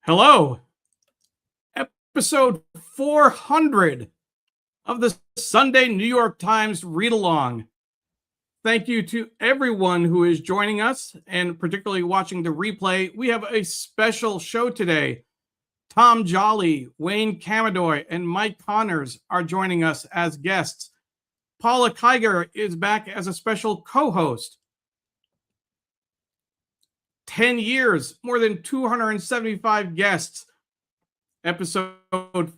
Hello, episode 400 of the Sunday New York Times Read Along. Thank you to everyone who is joining us and particularly watching the replay. We have a special show today. Tom Jolly, Wayne Kamidoi, and Mike Connors are joining us as guests. Paula Kiger is back as a special co-host. 10 years, more than 275 guests, episode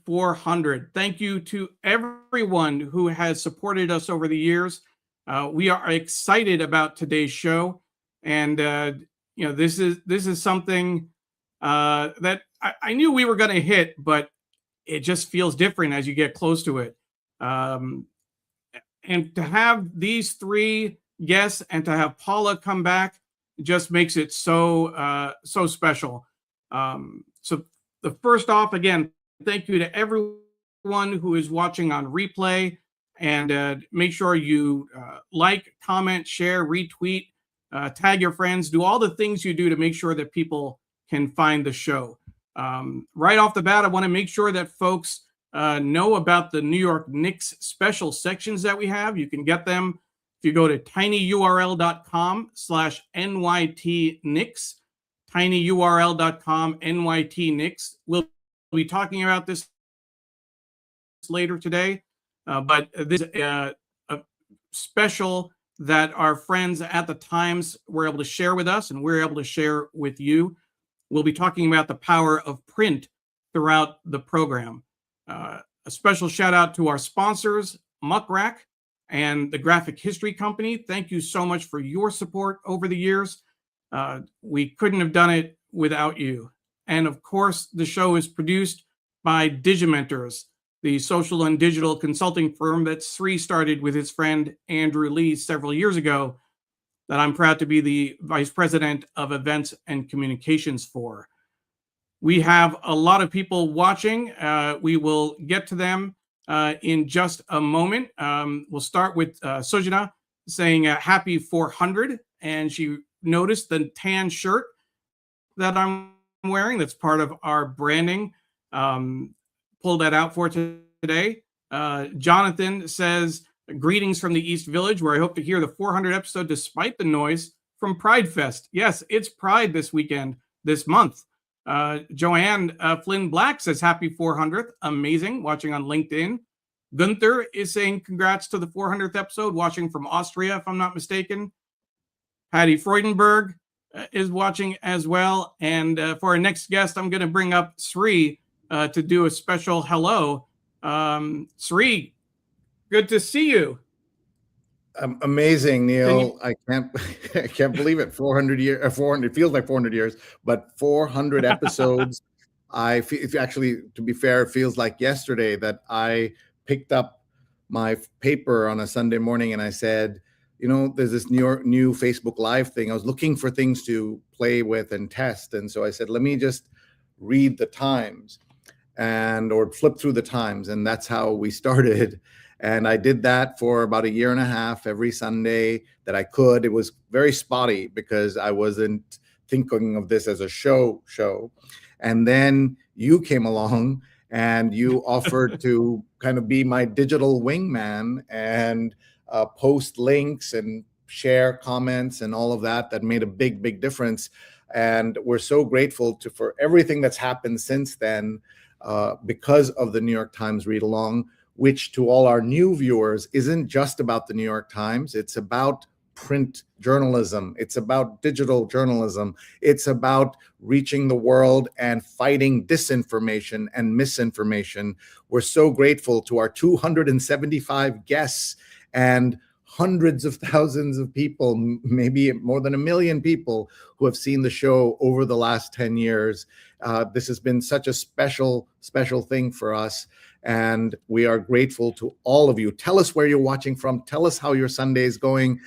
400. Thank you to everyone who has supported us over the years. We are excited about today's show, and this is something that I knew we were going to hit, but it just feels different as you get close to it. And to have these three guests and to have Paula come back just makes it so special. So the first off, again, thank you to everyone who is watching on replay, and make sure you like, comment, share, retweet, tag your friends, do all the things you do to make sure that people can find the show. Right off the bat, I want to make sure that folks know about the New York Knicks special sections that we have. You can get them if you go to tinyurl.com/NYT-Knicks, tinyurl.com/NYT-Knicks. We'll be talking about this later today, but this is a special that our friends at the Times were able to share with us, and we're able to share with you. We'll be talking about the power of print throughout the program. A special shout out to our sponsors, Muckrack and the Graphic History Company. Thank you so much for your support over the years. We couldn't have done it without you. And of course, the show is produced by Digimentors, the social and digital consulting firm that Sri started with his friend Andrew Lee several years ago, that I'm proud to be the Vice President of Events and Communications for. We have a lot of people watching. We will get to them in just a moment. We'll start with Sojana saying happy 400, and she noticed the tan shirt that I'm wearing. That's part of our branding. Pulled that out for today. Jonathan says, greetings from the East Village, where I hope to hear the 400 episode despite the noise from Pride Fest. Yes, it's Pride this weekend, this month. Joanne Flynn Black says happy 400th. Amazing. Watching on LinkedIn. Gunther is saying congrats to the 400th episode, watching from Austria, if I'm not mistaken. Patty Freudenberg is watching as well. And for our next guest, I'm going to bring up Sri to do a special hello. Sri, good to see you. Amazing, Neil. I can't believe it. 400 years, 400 feels like 400 years, but 400 episodes. If actually, to be fair, it feels like yesterday that I picked up my paper on a Sunday morning and I said, there's this new Facebook Live thing. I was looking for things to play with and test, and so I said, let me just read the Times or flip through the Times, and that's how we started. And I did that for about a year and a half every Sunday that I could. It was very spotty because I wasn't thinking of this as a show. And then you came along and you offered to kind of be my digital wingman and post links and share comments and all of that. That made a big, big difference. And we're so grateful for everything that's happened since then because of the New York Times Read Along, which to all our new viewers isn't just about the New York Times. It's about print journalism. It's about digital journalism. It's about reaching the world and fighting disinformation and misinformation. We're so grateful to our 275 guests and hundreds of thousands of people, maybe more than 1 million people who have seen the show over the last 10 years. This has been such a special thing for us. And we are grateful to all of you. Tell us where you're watching from. Tell us how your Sunday is going.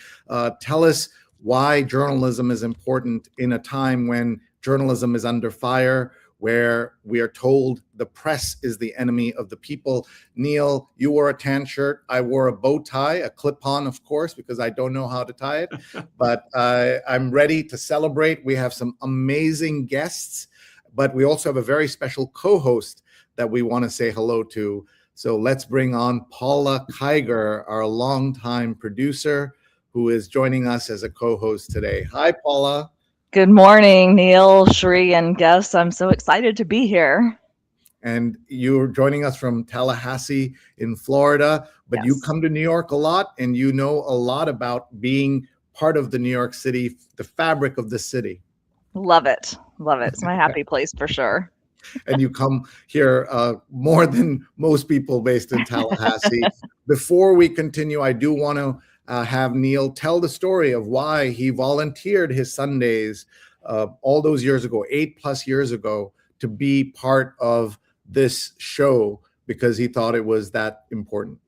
Tell us why journalism is important in a time when journalism is under fire, where we are told the press is the enemy of the people. Neil, you wore a tan shirt. I wore a bow tie, a clip-on, of course, because I don't know how to tie it. But I'm ready to celebrate. We have some amazing guests. but we also have a very special co-host that we want to say hello to. So let's bring on Paula Kiger, our longtime producer, who is joining us as a co-host today. Hi, Paula. Good morning, Neil, Shri, and guests. I'm so excited to be here. And you're joining us from Tallahassee in Florida, but Yes. you come to New York a lot, and you know a lot about being part of the New York City, the fabric of the city. Love it. Love it. It's my happy place for sure. And you come here more than most people based in Tallahassee. Before we continue, I do want to have Neil tell the story of why he volunteered his Sundays all those years ago, 8+ years ago, to be part of this show because he thought it was that important.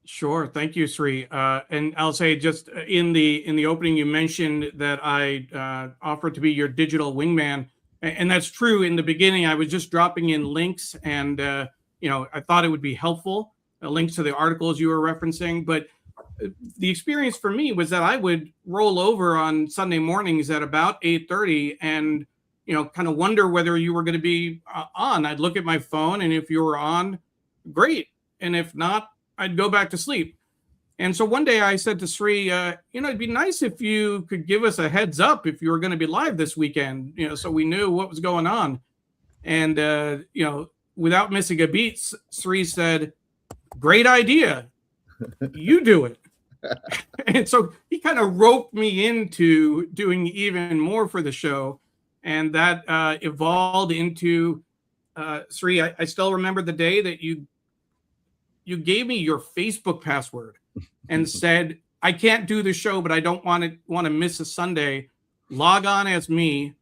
Sure. Thank you, Sri. And I'll say just in the opening, you mentioned that I offered to be your digital wingman. And that's true. In the beginning, I was just dropping in links and, I thought it would be helpful, links to the articles you were referencing. But the experience for me was that I would roll over on Sunday mornings at about 8:30 and, kind of wonder whether you were going to be on. I'd look at my phone, and if you were on, great. And if not, I'd go back to sleep. And so one day I said to Sri, it'd be nice if you could give us a heads up if you were going to be live this weekend, so we knew what was going on. And, without missing a beat, Sri said, great idea. You do it. And so he kind of roped me into doing even more for the show. And that evolved into, Sri, I still remember the day that you gave me your Facebook password and said, I can't do the show, but I don't want to miss a Sunday. Log on as me.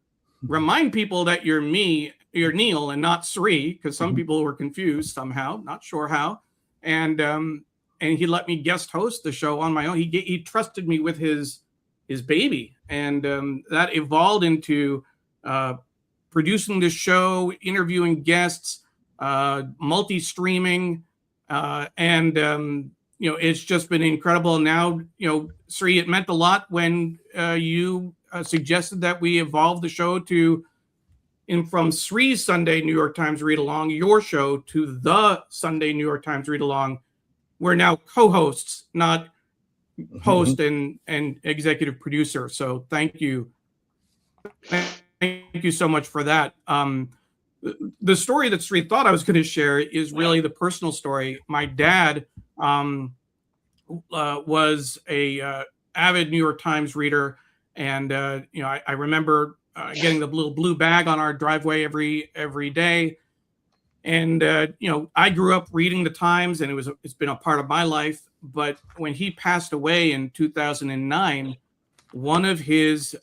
Remind people that you're Neil and not Sri, because some people were confused somehow, not sure how. And he let me guest host the show on my own. He trusted me with his baby. And that evolved into producing the show, interviewing guests, multi-streaming, it's just been incredible. Now, Sri, it meant a lot when you suggested that we evolve the show from Sri's Sunday New York Times Read Along, your show, to the Sunday New York Times Read Along. We're now co-hosts, not host and executive producer. So thank you. Thank you so much for that. The story that Sri thought I was going to share is really the personal story. My dad was a avid New York Times reader, and I remember getting the little blue bag on our driveway every day. And I grew up reading the Times, and it's been a part of my life. But when he passed away in 2009, one of his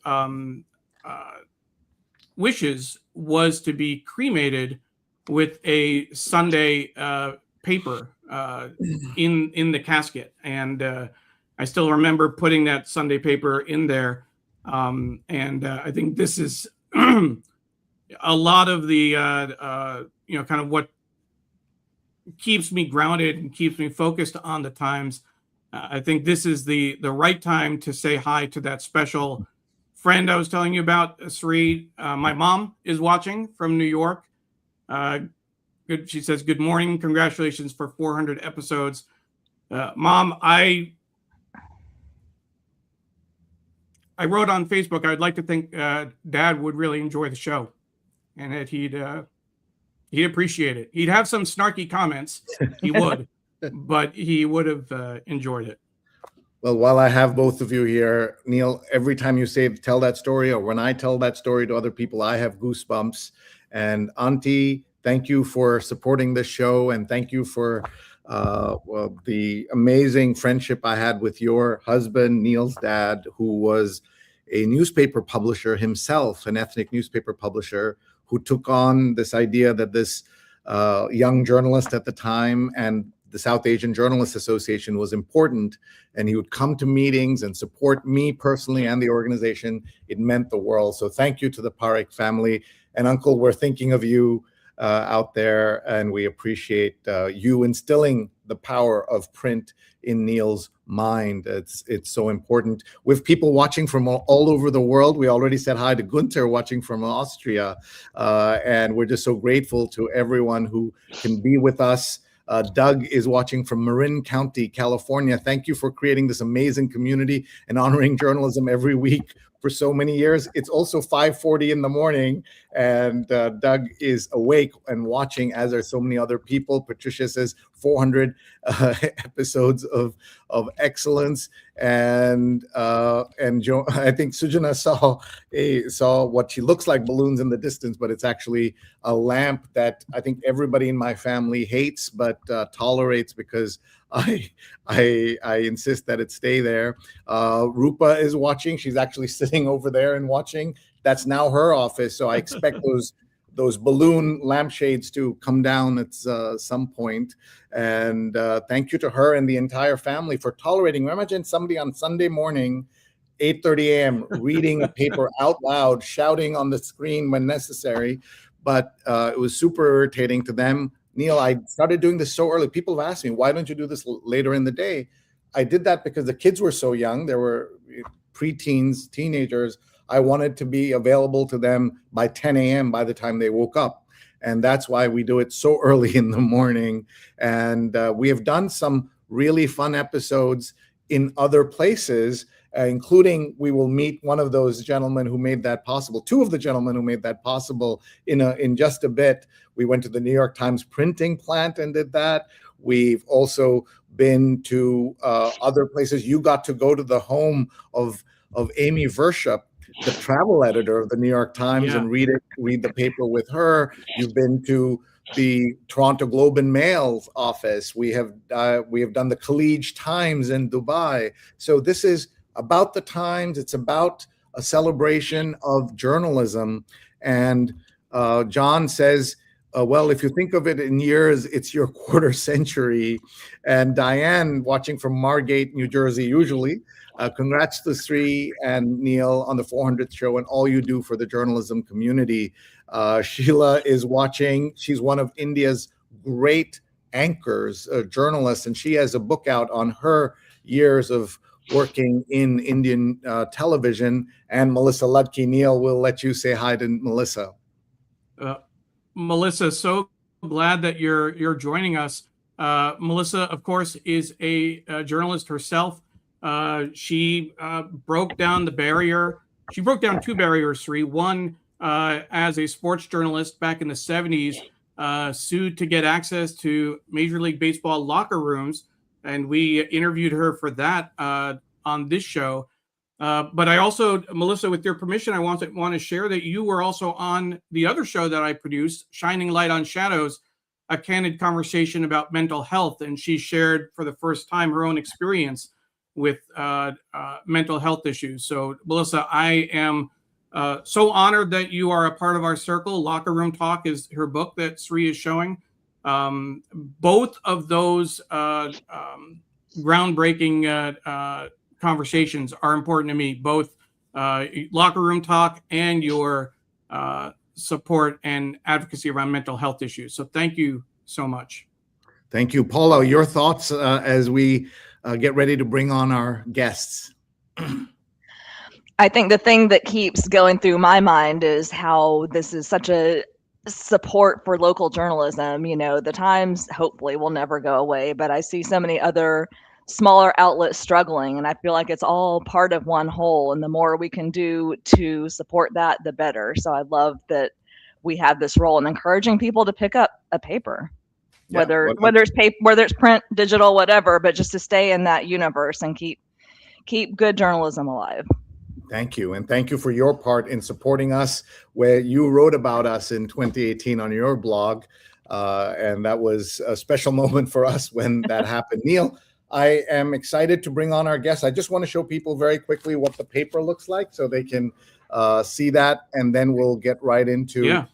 wishes was to be cremated with a Sunday paper in the casket. And I still remember putting that Sunday paper in there. I think this is a lot of the, kind of what keeps me grounded and keeps me focused on the Times. I think this is the right time to say hi to that special friend I was telling you about, Sri. My mom is watching from New York. She says, good morning. Congratulations for 400 episodes. Mom, I wrote on Facebook, I'd like to think Dad would really enjoy the show and that he'd appreciate it. He'd have some snarky comments. He would, but he would have enjoyed it. Well, while I have both of you here, Neil, every time you tell that story, or when I tell that story to other people, I have goosebumps. And Auntie, thank you for supporting this show, and thank you for the amazing friendship I had with your husband, Neil's dad, who was a newspaper publisher himself, an ethnic newspaper publisher, who took on this idea that this young journalist at the time and the South Asian Journalists Association was important, and he would come to meetings and support me personally and the organization. It meant the world. So thank you to the Parekh family. And Uncle, we're thinking of you out there, and we appreciate you instilling the power of print in Neil's mind. It's so important. With people watching from all over the world, we already said hi to Gunther watching from Austria, and we're just so grateful to everyone who can be with us. Doug is watching from Marin County, California. Thank you for creating this amazing community and honoring journalism every week for so many years. It's also 5:40 in the morning, and Doug is awake and watching, as are so many other people. Patricia says 400 episodes of excellence, and Joe, I think Sujana saw what she looks like balloons in the distance, but it's actually a lamp that I think everybody in my family hates but tolerates because I insist that it stay there. Rupa is watching. She's actually sitting over there and watching. That's now her office. So I expect those balloon lampshades to come down at some point. And thank you to her and the entire family for tolerating. Imagine somebody on Sunday morning, 8:30 a.m., reading a paper out loud, shouting on the screen when necessary. But it was super irritating to them. Neil, I started doing this so early. People have asked me, why don't you do this later in the day? I did that because the kids were so young. There were preteens, teenagers. I wanted to be available to them by 10 a.m. by the time they woke up. And that's why we do it so early in the morning. And we have done some really fun episodes in other places, including we will meet one of those gentlemen who made that possible, two of the gentlemen who made that possible in just a bit. We went to the New York Times printing plant and did that. We've also been to other places. You got to go to the home of Amy Verschup, the travel editor of the New York Times, and read the paper with her. You've been to the Toronto Globe and Mail's office. We have done the Khaleej Times in Dubai. So this is about the Times. It's about a celebration of journalism. And John says, well, if you think of it in years, it's your quarter century. And Diane, watching from Margate, New Jersey, usually, congrats to Sri and Neil on the 400th show and all you do for the journalism community. Sheila is watching. She's one of India's great anchors, journalists, and she has a book out on her years of working in Indian television. And Melissa Ludke. Neil, we'll let you say hi to Melissa. Melissa, so glad that you're joining us. Melissa, of course, is a journalist herself. She broke down the barrier. She broke down two barriers, Sri. One, as a sports journalist back in the 70s, sued to get access to Major League Baseball locker rooms. And we interviewed her for that on this show. But I also, Melissa, with your permission, I want to share that you were also on the other show that I produced, Shining Light on Shadows, a candid conversation about mental health. And she shared for the first time her own experience with mental health issues. So, Melissa, I am so honored that you are a part of our circle. Locker Room Talk is her book that Sri is showing. Both of those groundbreaking conversations are important to me, both Locker Room Talk and your support and advocacy around mental health issues. So thank you so much. Thank you. Paula, your thoughts as we get ready to bring on our guests? I think the thing that keeps going through my mind is how this is such a support for local journalism. You know, the Times hopefully will never go away, but I see so many other smaller outlets struggling, and I feel like it's all part of one whole, and the more we can do to support that, the better. So I love that we have this role in encouraging people to pick up a paper, whether it's print, digital, whatever, but just to stay in that universe and keep good journalism alive. Thank you. And thank you for your part in supporting us, where you wrote about us in 2018 on your blog. And that was a special moment for us when that happened. Neil, I am excited to bring on our guests. I just want to show people very quickly what the paper looks like so they can see that, and then we'll get right into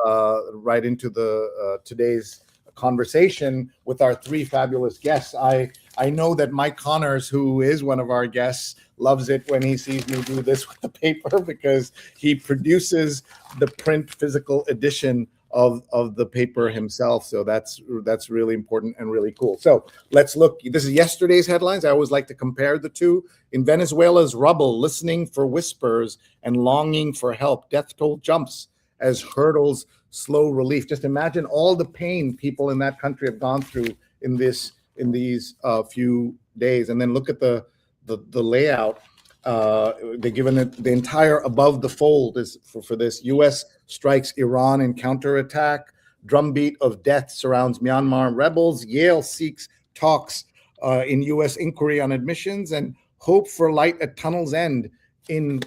the today's conversation with our three fabulous guests. I know that Mike Connors, who is one of our guests, loves it when he sees me do this with the paper because he produces the print physical edition of the paper himself. So that's really important and really cool. So let's look. This is yesterday's headlines. I always like to compare the two. In Venezuela's rubble, listening for whispers and longing for help. Death toll jumps as hurdles slow relief. Just imagine all the pain people in that country have gone through in these few days. And then look at the layout. They're given the entire above the fold is for this. U.S. strikes Iran in counterattack. Drumbeat of death surrounds Myanmar rebels. Yale seeks talks in U.S. inquiry on admissions, and hope for light at tunnel's end in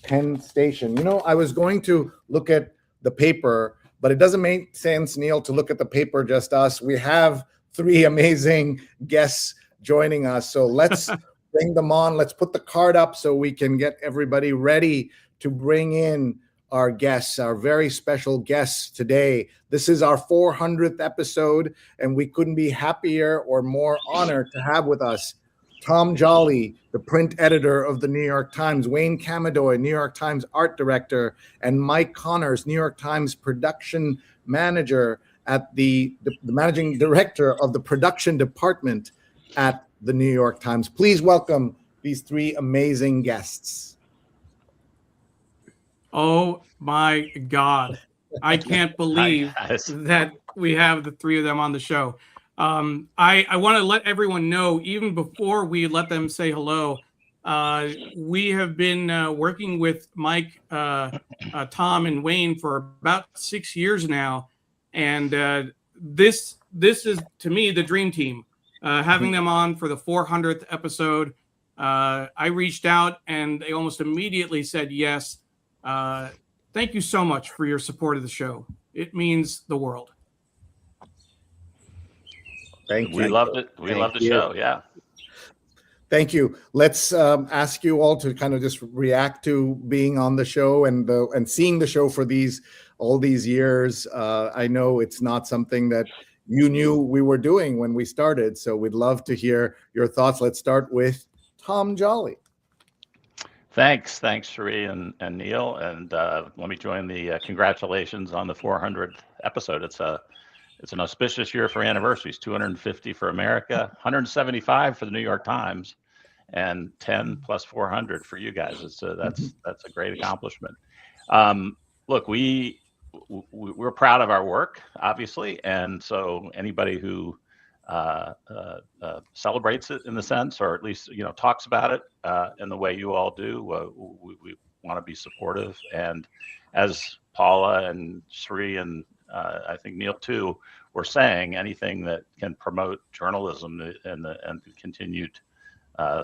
Penn Station. You know, I was going to look at the paper, but it doesn't make sense, Neil, to look at the paper just us. We have three amazing guests joining us, so let's bring them on. Let's put the card up so we can get everybody ready to bring in our guests, our very special guests today. This is our 400th episode, and we couldn't be happier or more honored to have with us Tom Jolly, the print editor of the New York Times, Wayne Kamidoi, New York Times art director, and Mike Connors, New York Times production manager at the managing director of the production department at the New York Times. Please welcome these three amazing guests. Oh my God. I can't believe that we have the three of them on the show. I want to let everyone know, even before we let them say hello, we have been working with Mike, Tom, and Wayne for about 6 years now. And this is, to me, the dream team. Having them on for the 400th episode, I reached out and they almost immediately said yes. Thank you so much for your support of the show. It means the world. Thank you. We loved it. We love the show. Yeah. Thank you. Let's ask you all to kind of just react to being on the show and seeing the show for all these years. I know it's not something that you knew we were doing when we started, so we'd love to hear your thoughts. Let's start with Tom Jolly. Thanks, Sheree and Neil, and let me join the congratulations on the 400th episode. It's an auspicious year for anniversaries: 250 for America, 175 for the New York Times, and 10 plus 400 for you guys. That's a great accomplishment. Look, we're proud of our work, obviously, and so anybody who celebrates it in the sense, or at least talks about it in the way you all do, we want to be supportive. And as Paula and Sri and I think Neil too were saying, anything that can promote journalism and the continued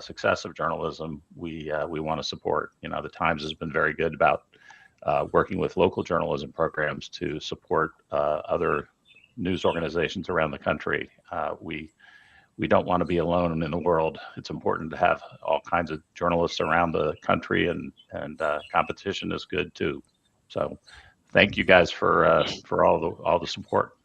success of journalism, we want to support. The Times has been very good about working with local journalism programs to support other news organizations around the country. We don't want to be alone in the world. It's important to have all kinds of journalists around the country, and competition is good too. So thank you guys for all the support.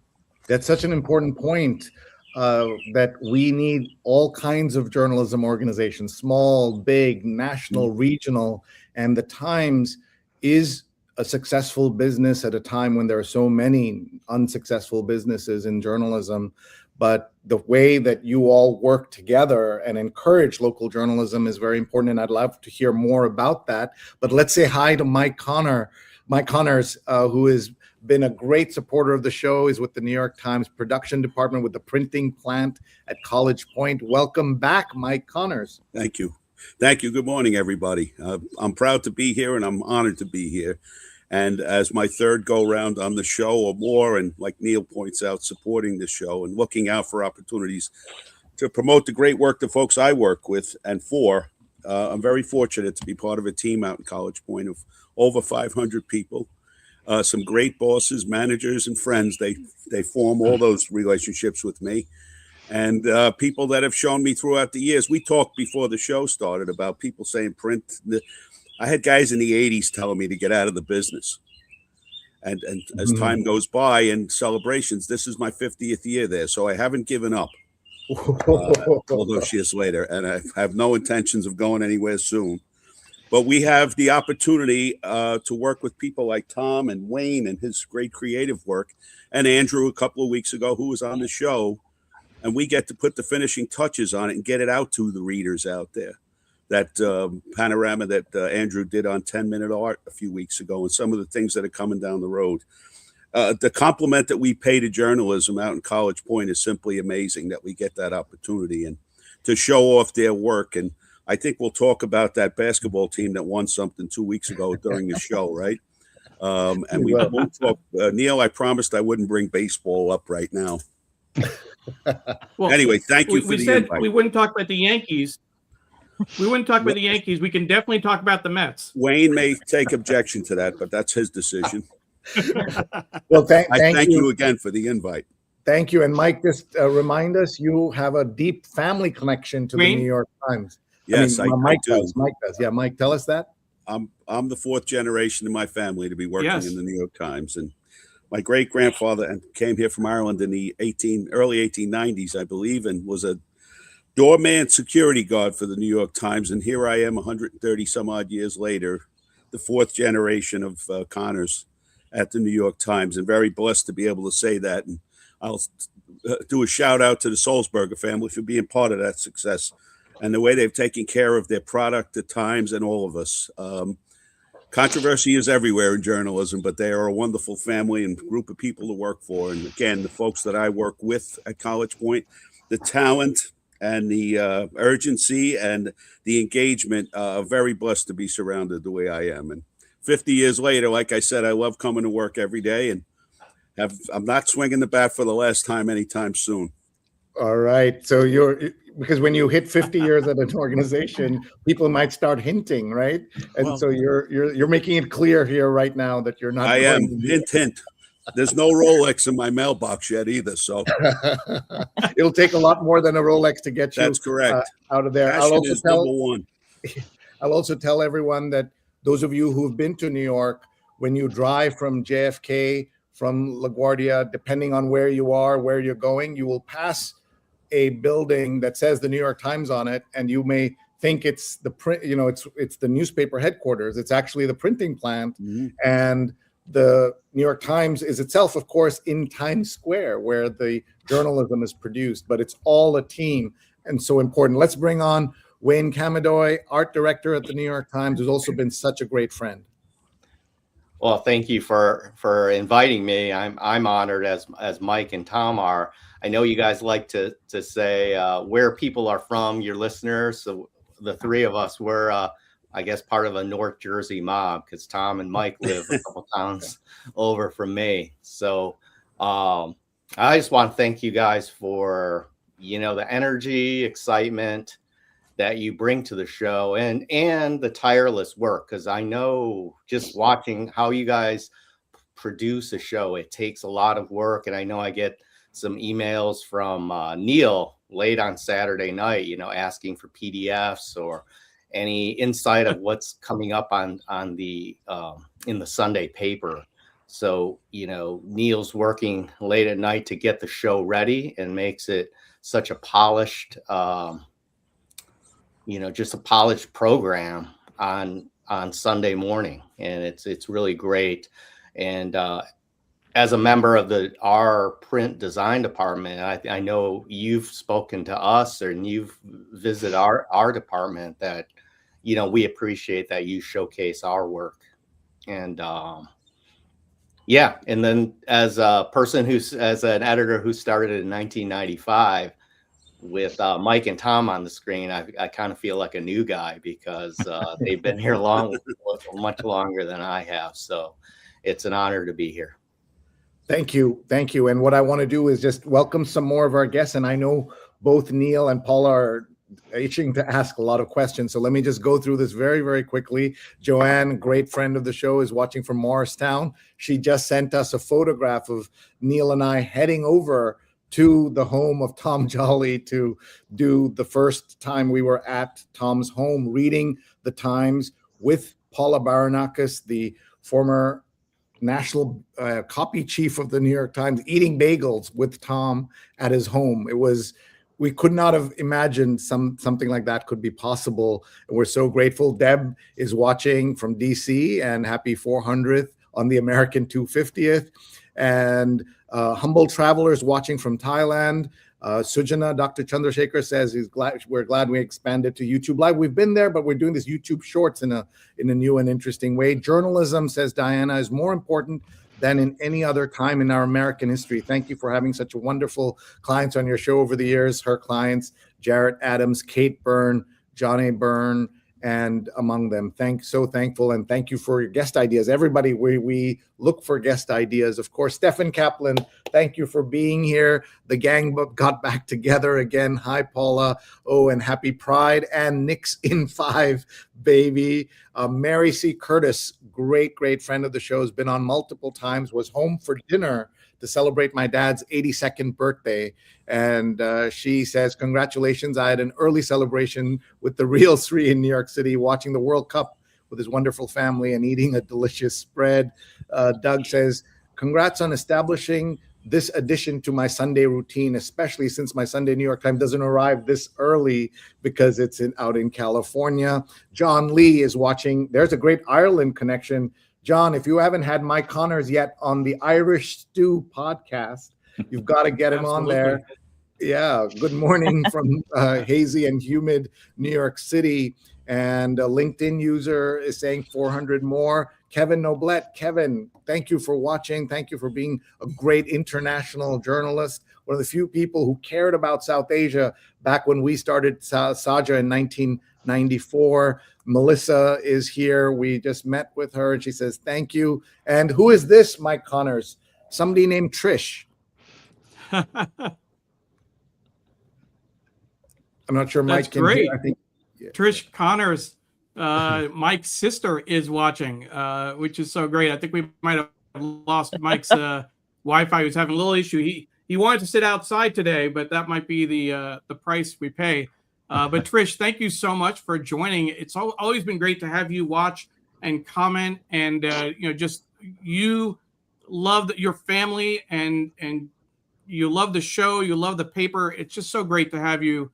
That's such an important point, that we need all kinds of journalism organizations, small, big, national, regional, and the Times is a successful business at a time when there are so many unsuccessful businesses in journalism. But the way that you all work together and encourage local journalism is very important, and I'd love to hear more about that. But let's say hi to Mike Connors, who has been a great supporter of the show. He's with the New York Times production department with the printing plant at College Point. Welcome back, Mike Connors. Thank you. Good morning, everybody. I'm proud to be here, and I'm honored to be here. And as my third go-round on the show or more, and like Neil points out, supporting the show and looking out for opportunities to promote the great work the folks I work with and for, I'm very fortunate to be part of a team out in College Point of over 500 people. Some great bosses, managers, and friends. They form all those relationships with me. And people that have shown me throughout the years. We talked before the show started about people saying print. I had guys in the 80s telling me to get out of the business. And as time goes by and celebrations, this is my 50th year there. So I haven't given up all those years later. And I have no intentions of going anywhere soon. But we have the opportunity to work with people like Tom and Wayne and his great creative work, and Andrew a couple of weeks ago, who was on the show, and we get to put the finishing touches on it and get it out to the readers out there. That panorama that Andrew did on 10-minute art a few weeks ago, and some of the things that are coming down the road. The compliment that we pay to journalism out in College Point is simply amazing, that we get that opportunity and to show off their work. And I think we'll talk about that basketball team that won something 2 weeks ago during the show, right? And we won't talk. Neil, I promised I wouldn't bring baseball up right now. Well, anyway, thank you for we the said invite. we wouldn't talk about the Yankees. We wouldn't talk about the Yankees. We can definitely talk about the Mets. Wayne may take objection to that, but that's his decision. Well, thank you again for the invite. Thank you. And Mike, just remind us, you have a deep family connection to Wayne? the New York Times. Yes, Mike I do. does. Mike does. Yeah, Mike, tell us that. I'm the fourth generation in my family to be working Yes. in the New York Times, and my great grandfather came here from Ireland in the early 1890s, I believe, and was a doorman security guard for the New York Times. And here I am, 130 some odd years later, the fourth generation of Connors at the New York Times, and very blessed to be able to say that. And I'll do a shout out to the Sulzberger family for being part of that success and the way they've taken care of their product, the Times, and all of us. Controversy is everywhere in journalism, but they are a wonderful family and group of people to work for. And again, the folks that I work with at College Point, the talent and the urgency and the engagement, very blessed to be surrounded the way I am. And 50 years later, like I said, I love coming to work every day, and I'm not swinging the bat for the last time anytime soon. All right. So because when you hit 50 years at an organization, people might start hinting, right? And so you're making it clear here right now that you're not. I am. Hint. There's no Rolex in my mailbox yet either, so it'll take a lot more than a Rolex to get you. That's correct. Out of there. Passion is number one. I'll also tell everyone that those of you who've been to New York, when you drive from JFK, from LaGuardia, depending on where you are, where you're going, you will pass a building that says the New York Times on it, and you may think it's the print, it's the newspaper headquarters. It's actually the printing plant, and the New York Times is itself, of course, in Times Square, where the journalism is produced. But it's all a team, and so important. Let's bring on Wayne Kamidoi, art director at the New York Times, who's also been such a great friend. Well, thank you for inviting me. I'm honored, as Mike and Tom are. I know you guys like to say where people are from, your listeners. So the three of us were, I guess, part of a North Jersey mob, because Tom and Mike live a couple towns over from me. So I just want to thank you guys for, the energy, excitement that you bring to the show, and the tireless work, because I know just watching how you guys produce a show, it takes a lot of work. And I know I get some emails from Neil late on Saturday night, asking for PDFs or any insight of what's coming up on the in the Sunday paper. So, Neil's working late at night to get the show ready and makes it such a polished, just a polished program on Sunday morning. And it's really great. And as a member of our print design department, I know you've spoken to us and you've visited our department, that, we appreciate that you showcase our work. And and then as a person as an editor who started in 1995, with Mike and Tom on the screen, I kind of feel like a new guy, because they've been here much longer than I have. So it's an honor to be here. Thank you. And what I want to do is just welcome some more of our guests. And I know both Neil and Paula are itching to ask a lot of questions. So let me just go through this very, very quickly. Joanne, great friend of the show, is watching from Morristown. She just sent us a photograph of Neil and I heading over to the home of Tom Jolly to do the first time we were at Tom's home, reading the Times with Paula Baranakis, the former national copy chief of the New York Times, eating bagels with Tom at his home. It was we could not have imagined something like that could be possible. And we're so grateful. Deb is watching from DC, and happy 400th on the American 250th. And Humble Travelers watching from Thailand. Sujana, Dr. Chandrasekhar says we're glad we expanded to YouTube Live. We've been there, but we're doing this YouTube Shorts in a new and interesting way. Journalism, says Diana, is more important than in any other time in our American history. Thank you for having such wonderful clients on your show over the years. Her clients, Jarrett Adams, Kate Byrne, John A. Byrne, and among them. So thankful, and thank you for your guest ideas. Everybody, we look for guest ideas. Of course, Stefan Kaplan, thank you for being here. The gang got back together again. Hi, Paula. Oh, and happy Pride. And Nick's in 5, baby. Mary C. Curtis, great friend of the show, has been on multiple times, was home for dinner to celebrate my dad's 82nd birthday. And she says, congratulations. I had an early celebration with the real Sri in New York City, watching the World Cup with his wonderful family and eating a delicious spread. Doug says, congrats on establishing this addition to my Sunday routine, especially since my Sunday New York Times doesn't arrive this early because it's out in California. John Lee is watching. There's a great Ireland connection. John, if you haven't had Mike Connors yet on the Irish Stew podcast, you've got to get him on there. Yeah. Good morning from hazy and humid New York City. And a LinkedIn user is saying 400 more. Kevin Noblet. Kevin, thank you for watching. Thank you for being a great international journalist. One of the few people who cared about South Asia back when we started Saja in 1994. Melissa is here. We just met with her and she says, thank you. And who is this, Mike Connors? Somebody named Trish. I'm not sure Mike can hear. I think Trish Connors, Mike's sister, is watching, which is so great. I think we might have lost Mike's Wi-Fi. He was having a little issue. He wanted to sit outside today, but that might be the price we pay. But Trish, thank you so much for joining. It's always been great to have you watch and comment, and just you love your family and you love the show, you love the paper. It's just so great to have you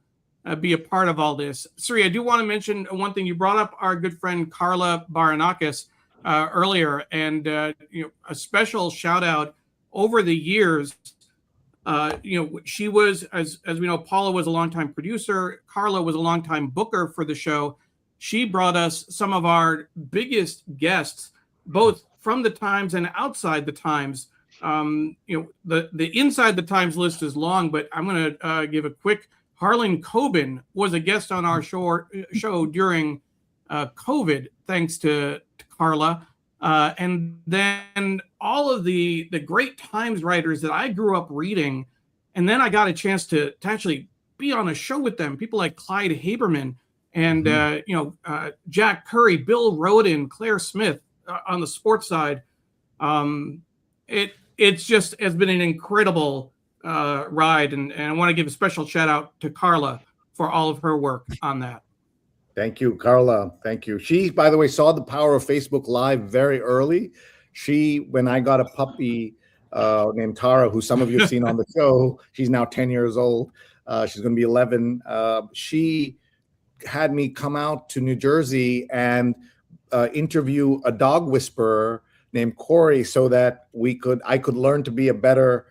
be a part of all this. Sri, I do want to mention one thing. You brought up our good friend Carla Baranakis earlier, and a special shout out. Over the years, she was, as we know, Paula was a longtime producer. Carla was a longtime booker for the show. She brought us some of our biggest guests, both from the Times and outside the Times. The inside the Times list is long, but I'm going to give a quick. Harlan Coben was a guest on our show during COVID, thanks to Carla. And then all of the great Times writers that I grew up reading, and then I got a chance to actually be on a show with them. People like Clyde Haberman and Jack Curry, Bill Roden, Claire Smith on the sports side. It's just has been an incredible ride, and I want to give a special shout out to Carla for all of her work on that. Thank you, Carla. Thank you. She, by the way, saw the power of Facebook Live very early. When I got a puppy named Tara, who some of you have seen on the show, she's now 10 years old. She's going to be 11. She had me come out to New Jersey and interview a dog whisperer named Corey so that I could learn to be a better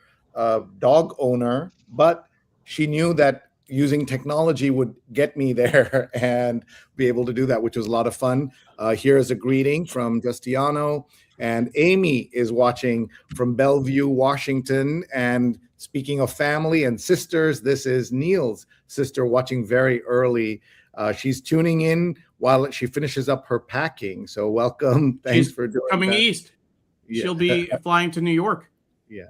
dog owner, but she knew that using technology would get me there and be able to do that, which was a lot of fun. Here is a greeting from Justiano, and Amy is watching from Bellevue, Washington. And speaking of family and sisters, this is Neil's sister watching very early. She's tuning in while she finishes up her packing. So welcome. Thanks for doing coming that. east. Yeah. She'll be flying to New York. Yeah.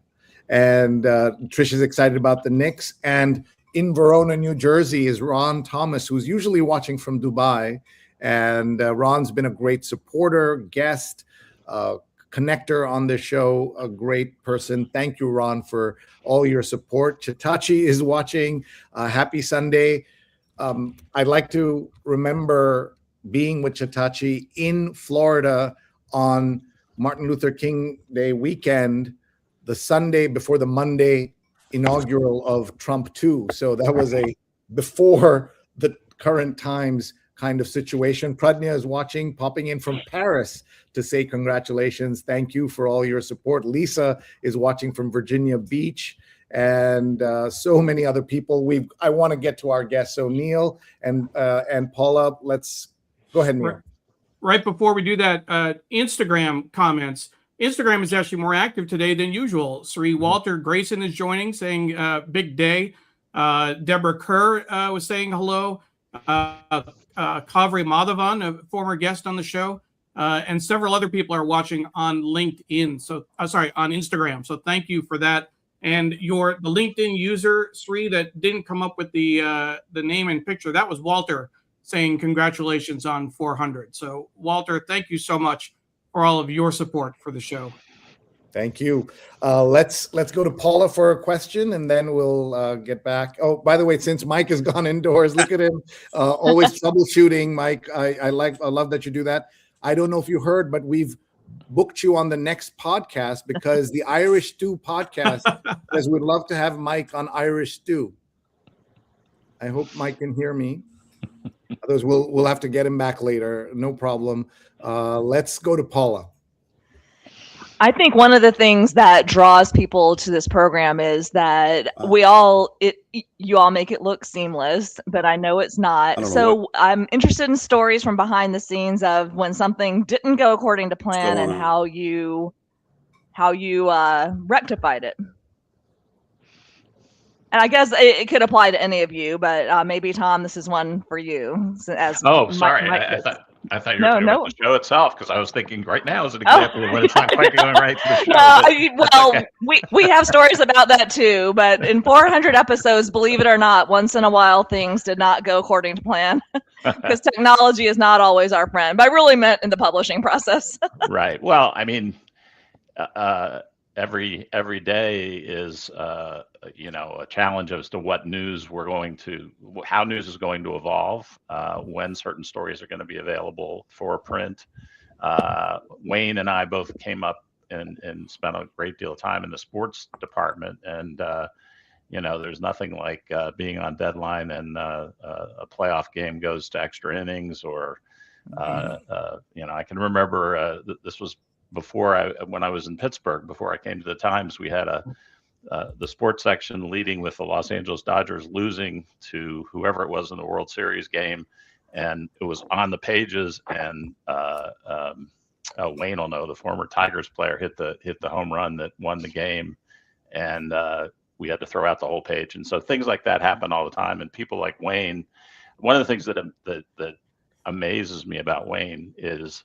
And Trish is excited about the Knicks. And in Verona, New Jersey is Ron Thomas, who's usually watching from Dubai. And Ron's been a great supporter, guest, connector on the show, a great person. Thank you, Ron, for all your support. Chitachi is watching. Happy Sunday. I'd like to remember being with Chitachi in Florida on Martin Luther King Day weekend, the Sunday before the Monday inaugural of Trump 2. So that was a before the current times kind of situation. Pradnya is watching, popping in from Paris to say congratulations. Thank you for all your support. Lisa is watching from Virginia Beach, and so many other people. I want to get to our guests. So Neil and Paula, let's go ahead, Neil. Right before we do that, Instagram comments. Instagram is actually more active today than usual. Sri Walter Grayson is joining, saying big day. Deborah Kerr was saying hello. Kavri Madhavan, a former guest on the show, and several other people are watching on LinkedIn. So, on Instagram. So thank you for that. And the LinkedIn user, Sri, that didn't come up with the name and picture, that was Walter, saying congratulations on 400. So Walter, thank you so much for all of your support for the show. Thank you. Let's go to Paula for a question, and then we'll get back. Oh, by the way, since Mike has gone indoors, look at him, always troubleshooting. Mike, I love that you do that. I don't know if you heard, but we've booked you on the next podcast because the Irish Stew podcast says we'd love to have Mike on Irish Stew. I hope Mike can hear me. Others, we'll have to get him back later. No problem. Let's go to Paula. I think one of the things that draws people to this program is that you all make it look seamless, but I know it's not. So I'm interested in stories from behind the scenes of when something didn't go according to plan and how you rectified it. And I guess it could apply to any of you, but maybe Tom, this is one for you. Sorry. I thought you were talking about the show itself, because I was thinking right now is an example of when it's not quite going right to the show. Okay. we have stories about that too, but in 400 episodes, believe it or not, once in a while things did not go according to plan, because technology is not always our friend. But I really meant in the publishing process. Right. Well, I mean, every day is a challenge as to how news is going to evolve, when certain stories are going to be available for print. Wayne and I both came up and spent a great deal of time in the sports department, and there's nothing like being on deadline and a playoff game goes to extra innings, or I can remember this was when I was in Pittsburgh, before I came to the Times. We had the sports section leading with the Los Angeles Dodgers losing to whoever it was in the World Series game, and it was on the pages, and Wayne will know, the former Tigers player hit the home run that won the game, and we had to throw out the whole page. And so things like that happen all the time, and people like Wayne, one of the things that amazes me about Wayne is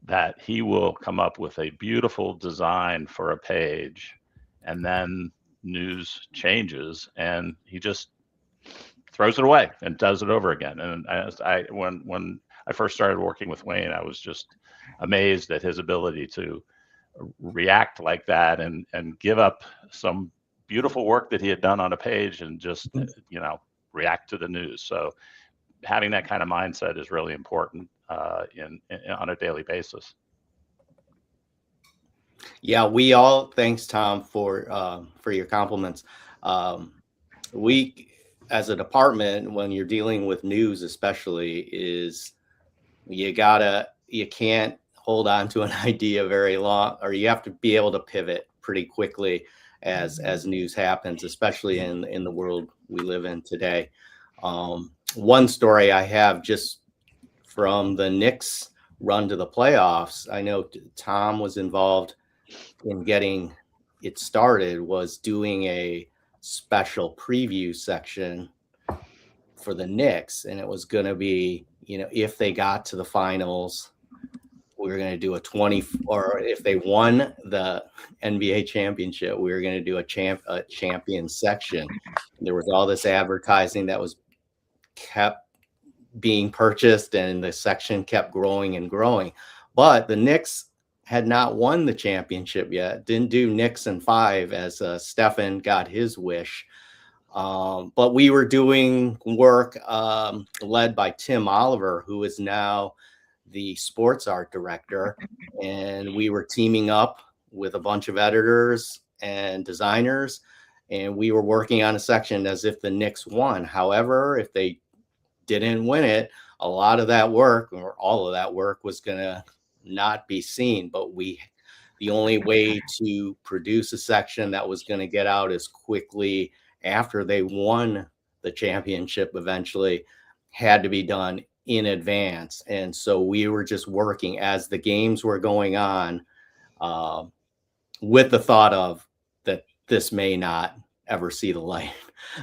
that he will come up with a beautiful design for a page, and then news changes and he just throws it away and does it over again. And when I first started working with Wayne, I was just amazed at his ability to react like that and give up some beautiful work that he had done on a page and just react to the news. So having that kind of mindset is really important on a daily basis. Yeah, thanks, Tom, for your compliments. We, as a department, when you're dealing with news, especially, is you can't hold on to an idea very long, or you have to be able to pivot pretty quickly as news happens, especially in the world we live in today. One story I have just from the Knicks run to the playoffs, I know Tom was involved in getting it started, was doing a special preview section for the Knicks. And it was going to be, if they got to the finals, we were going to do or if they won the NBA championship, we were going to do a champion section. There was all this advertising that was kept being purchased, and the section kept growing and growing. But the Knicks had not won the championship yet. Didn't do Knicks in 5 as Stefan got his wish. But we were doing work led by Tim Oliver, who is now the sports art director. And we were teaming up with a bunch of editors and designers. and we were working on a section as if the Knicks won. However, if they didn't win it, a lot of that work, or all of that work, was going to not be seen. But the only way to produce a section that was going to get out as quickly after they won the championship eventually had to be done in advance. And so we were just working as the games were going on, with the thought of that this may not ever see the light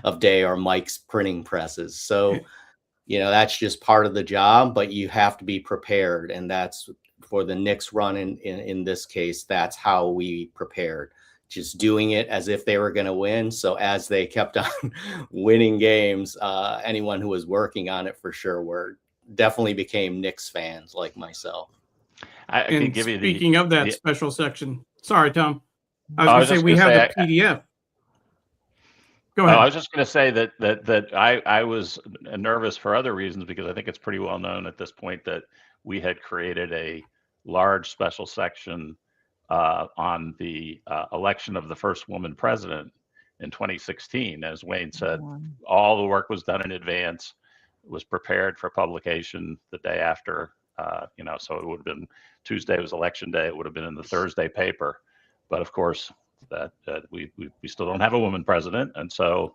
of day, or Mike's printing presses. So, that's just part of the job, but you have to be prepared. And that's for the Knicks run in this case, that's how we prepared, just doing it as if they were going to win. So as they kept on winning games, anyone who was working on it for sure definitely became Knicks fans like myself. I can give you speaking of that special section. Sorry, Tom. I was going to say we have the PDF. Go ahead. I was just going to say that I was nervous for other reasons, because I think it's pretty well known at this point that we had created a large special section on the election of the first woman president in 2016. As Wayne said, all the work was done in advance, was prepared for publication the day after. So it would have been Tuesday was election day. It would have been in the Thursday paper, but of course that we still don't have a woman president, and so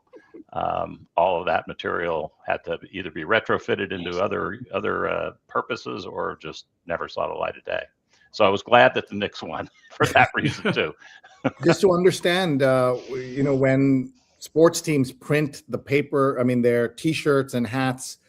all of that material had to either be retrofitted into other purposes or just never saw the light of day. So I was glad that the Knicks won for that reason too. Just to understand, when sports teams print the paper, their T-shirts and hats,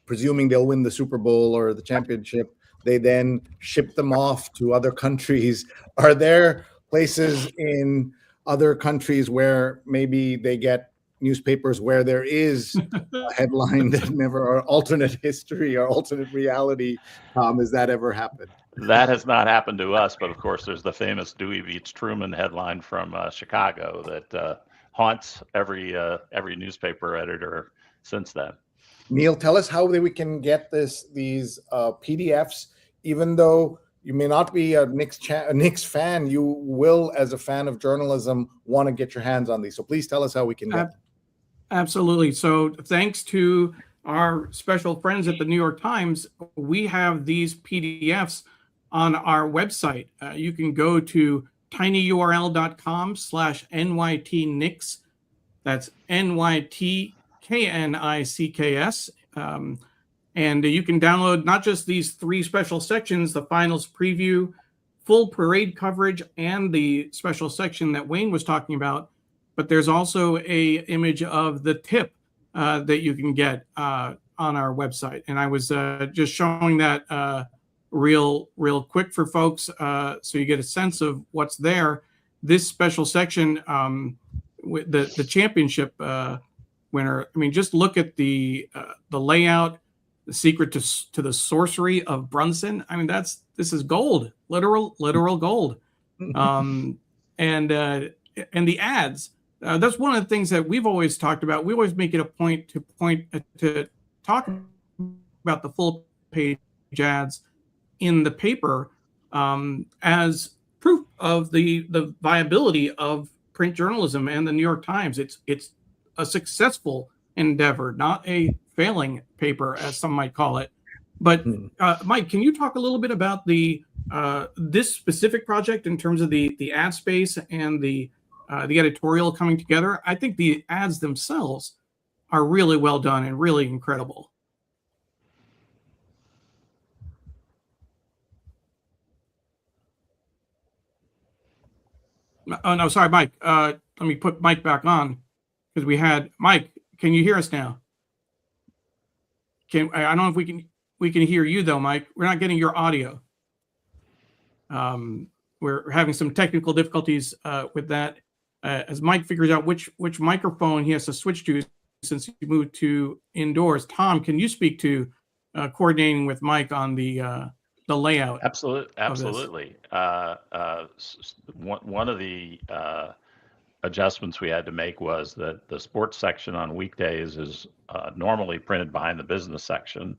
presuming they'll win the Super Bowl or the championship, they then ship them off to other countries. Are there places in other countries where maybe they get newspapers where there is a headline that never, or alternate history or alternate reality? Has that ever happened? That has not happened to us, but of course there's the famous Dewey beats Truman headline from Chicago that haunts every newspaper editor since then. Neil, tell us how we can get these PDFs, even though you may not be a Knicks fan, you will, as a fan of journalism, want to get your hands on these. So please tell us how we can get them. Absolutely. So thanks to our special friends at the New York Times, we have these PDFs on our website. You can go to tinyurl.com/NYT-Knicks. That's NYTKNICKS. And you can download not just these 3 special sections, the finals preview, full parade coverage, and the special section that Wayne was talking about, but there's also a image of the tip that you can get on our website. And I was just showing that real quick for folks, so you get a sense of what's there. This special section, with the championship winner, just look at the layout, the secret to the sorcery of Brunson. This is gold, literal gold. And the ads. That's one of the things that we've always talked about. We always make it a point to talk about the full page ads in the paper as proof of the viability of print journalism and the New York Times. It's a successful endeavor, not a failing paper, as some might call it. But Mike, can you talk a little bit about this specific project in terms of the ad space and the editorial coming together? I think the ads themselves are really well done and really incredible. Oh, no, sorry, Mike. Let me put Mike back on, because we had Mike. Can you hear us now? I don't know if we can hear you though, Mike. We're not getting your audio. We're having some technical difficulties with that. As Mike figures out which microphone he has to switch to since he moved to indoors. Tom, can you speak to coordinating with Mike on the layout? Absolutely. One of the adjustments we had to make was that the sports section on weekdays is normally printed behind the business section.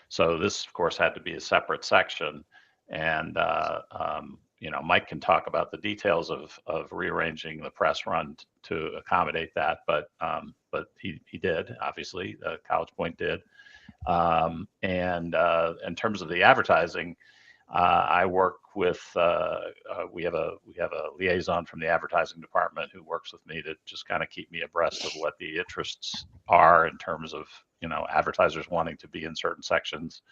So this, of course, had to be a separate section. And Mike can talk about the details of rearranging the press run to accommodate that, but he did, obviously, College Point did. And in terms of the advertising, I work with we have a liaison from the advertising department who works with me to just kind of keep me abreast of what the interests are in terms of advertisers wanting to be in certain sections.